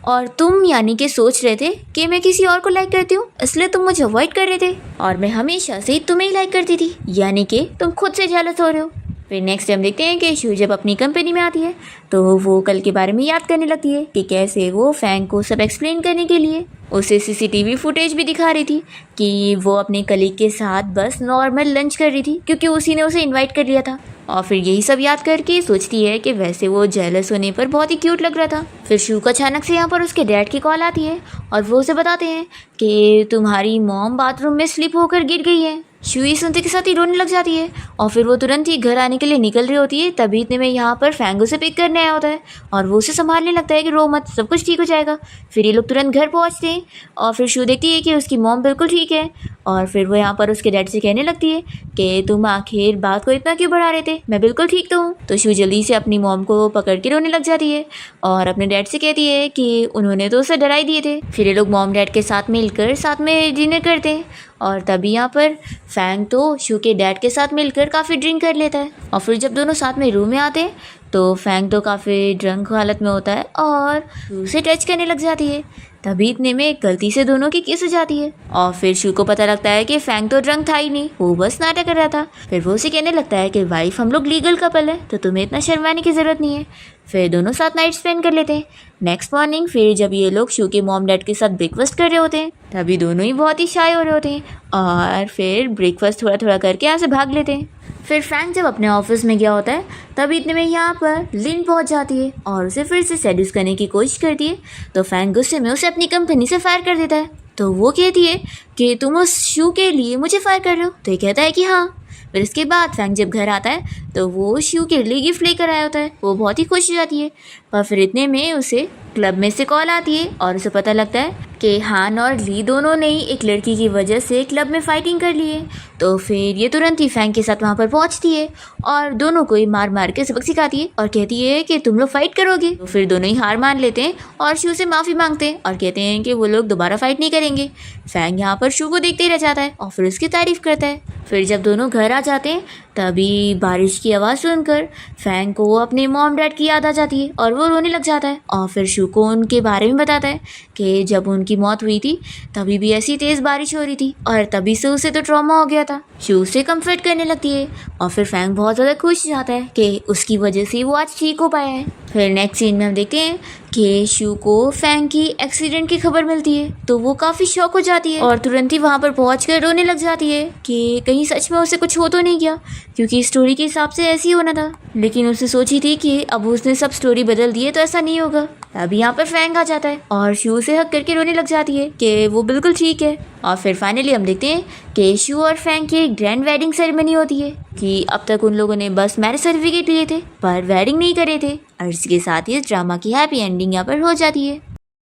और तुम यानी कि सोच रहे थे कि मैं किसी और को लाइक करती हूँ, इसलिए तुम मुझे अवॉइड कर रहे थे और मैं हमेशा से तुम्हें ही लाइक करती थी, यानी कि तुम खुद से जेलस हो रहे हो। फिर नेक्स्ट टाइम देखते हैं कि शू जब अपनी कंपनी में आती है तो वो कल के बारे में याद करने लगती है कि कैसे वो फैंग को सब एक्सप्लेन करने के लिए उसे सीसीटीवी फुटेज भी दिखा रही थी कि वो अपने कलीग के साथ बस नॉर्मल लंच कर रही थी क्योंकि उसी ने उसे इनवाइट कर लिया था। और फिर यही सब याद करके सोचती है कि वैसे वो जेलस होने पर बहुत ही क्यूट लग रहा था। फिर शू को अचानक से यहाँ पर उसके डैड की कॉल आती है और वो उसे बताते हैं कि तुम्हारी मॉम बाथरूम में स्लिप होकर गिर गई है। शू ये सुनते के साथ ही रोने लग जाती है और फिर वो तुरंत ही घर आने के लिए निकल रही होती है। तभी इतने में यहाँ पर फैंग उसे पिक करने आया होता है और वो उसे संभालने लगता है कि रो मत, सब कुछ ठीक हो जाएगा। फिर ये लोग तुरंत घर पहुँचते हैं और फिर शू देखती है कि उसकी मॉम बिल्कुल ठीक है और फिर वो यहाँ पर उसके डैड से कहने लगती है कि तुम आखिर बात को इतना क्यों बढ़ा रहे थे, मैं बिल्कुल ठीक तो हूँ। तो शू जल्दी से अपनी मॉम को पकड़ के रोने लग जाती है और अपने डैड से कहती है कि उन्होंने तो उसे डरा ही दिए थे। फिर ये लोग मॉम डैड के साथ मिलकर साथ में डिनर करते हैं और तभी यहाँ पर फैंग तो शू के डैड के साथ मिलकर काफ़ी ड्रिंक कर लेता है। और फिर जब दोनों साथ में रूम में आते हैं तो फैंग तो काफ़ी ड्रंक हालत में होता है और शू से टच करने लग जाती है। तभी इतने में गलती से दोनों की किस हो जाती है और फिर शू को पता लगता है कि फैंग तो ड्रंक था ही नहीं, वो बस नाटक कर रहा था। फिर वो उसे कहने लगता है कि वाइफ हम लोग लीगल कपल है तो तुम्हें इतना शर्माने की ज़रूरत नहीं है। फिर दोनों साथ नाइट स्पेंड कर लेते हैं। नेक्स्ट मॉर्निंग फिर जब ये लोग शू के मॉम डैड के साथ ब्रेकफास्ट कर रहे होते हैं तभी दोनों ही बहुत ही शाय हो रहे होते हैं और फिर ब्रेकफास्ट थोड़ा थोड़ा करके यहाँ से भाग लेते हैं। फिर फैंग जब अपने ऑफिस में गया होता है तभी इतने में यहाँ पर लिन पहुँच जाती है और उसे फिर से सेड्यूस करने की कोशिश करती है। तो फैंग गुस्से में उसे अपनी कंपनी से फायर कर देता है। तो वो कहती है कि तुम उस शू के लिए मुझे फायर कर रहे हो, तो ये कहता है कि हाँ। फिर इसके बाद फैंग जब घर आता है तो वो शू के लिए गिफ्ट लेकर आया होता है, वो बहुत ही खुश हो जाती है। पर फिर इतने में उसे क्लब में से कॉल आती है और उसे पता लगता है कि हान और ली दोनों ने ही एक लड़की की वजह से क्लब में फाइटिंग कर ली है। तो फिर ये तुरंत ही फैंग के साथ वहाँ पर पहुँचती है और दोनों को ही मार मार के सबक सिखाती है और कहती है कि तुम लोग फाइट करोगे। तो फिर दोनों ही हार मान लेते हैं और शू से माफ़ी मांगते हैं और कहते हैं कि वो लोग दोबारा फाइट नहीं करेंगे। फैंग यहाँ पर शू को देखते ही रह जाता है और फिर उसकी तारीफ करता है। फिर जब दोनों घर आ जाते हैं तभी बारिश की आवाज़ सुनकर फैंग को अपने मॉम डैड की याद आ जाती है और वो रोने लग जाता है और फिर शू को उनके बारे में बताता है कि जब उनकी मौत हुई थी तभी भी ऐसी तेज़ बारिश हो रही थी और तभी से उसे तो ट्रॉमा हो गया था। शू उसे कंफर्ट करने लगती है और फिर फैंग बहुत ज़्यादा खुश हो जाता है कि उसकी वजह से वो आज ठीक हो पाया है। फिर नेक्स्ट सीन में हम देखते हैं कि शू को फैंग की एक्सीडेंट की खबर मिलती है तो वो काफ़ी शॉक हो जाती है और तुरंत ही वहाँ पर पहुँचकर रोने लग जाती है कि कहीं सच में उसे कुछ हो तो नहीं गया, क्योंकि स्टोरी के हिसाब से ऐसे ही होना था। लेकिन उसने सोची थी कि अब उसने सब स्टोरी बदल दी है तो ऐसा नहीं होगा। अभी यहाँ पर फैंग आ जाता है और शू से हक करके रोने लग जाती है कि वो बिल्कुल ठीक है। और फिर फाइनली हम देखते हैं कि शू और फैंग की एक ग्रैंड वेडिंग सेरेमनी होती है कि अब तक उन लोगों ने बस मैरिज सर्टिफिकेट लिए थे पर वेडिंग नहीं करे थे और इसके साथ ही इस ड्रामा की हैप्पी एंडिंग यहाँ पर हो जाती है।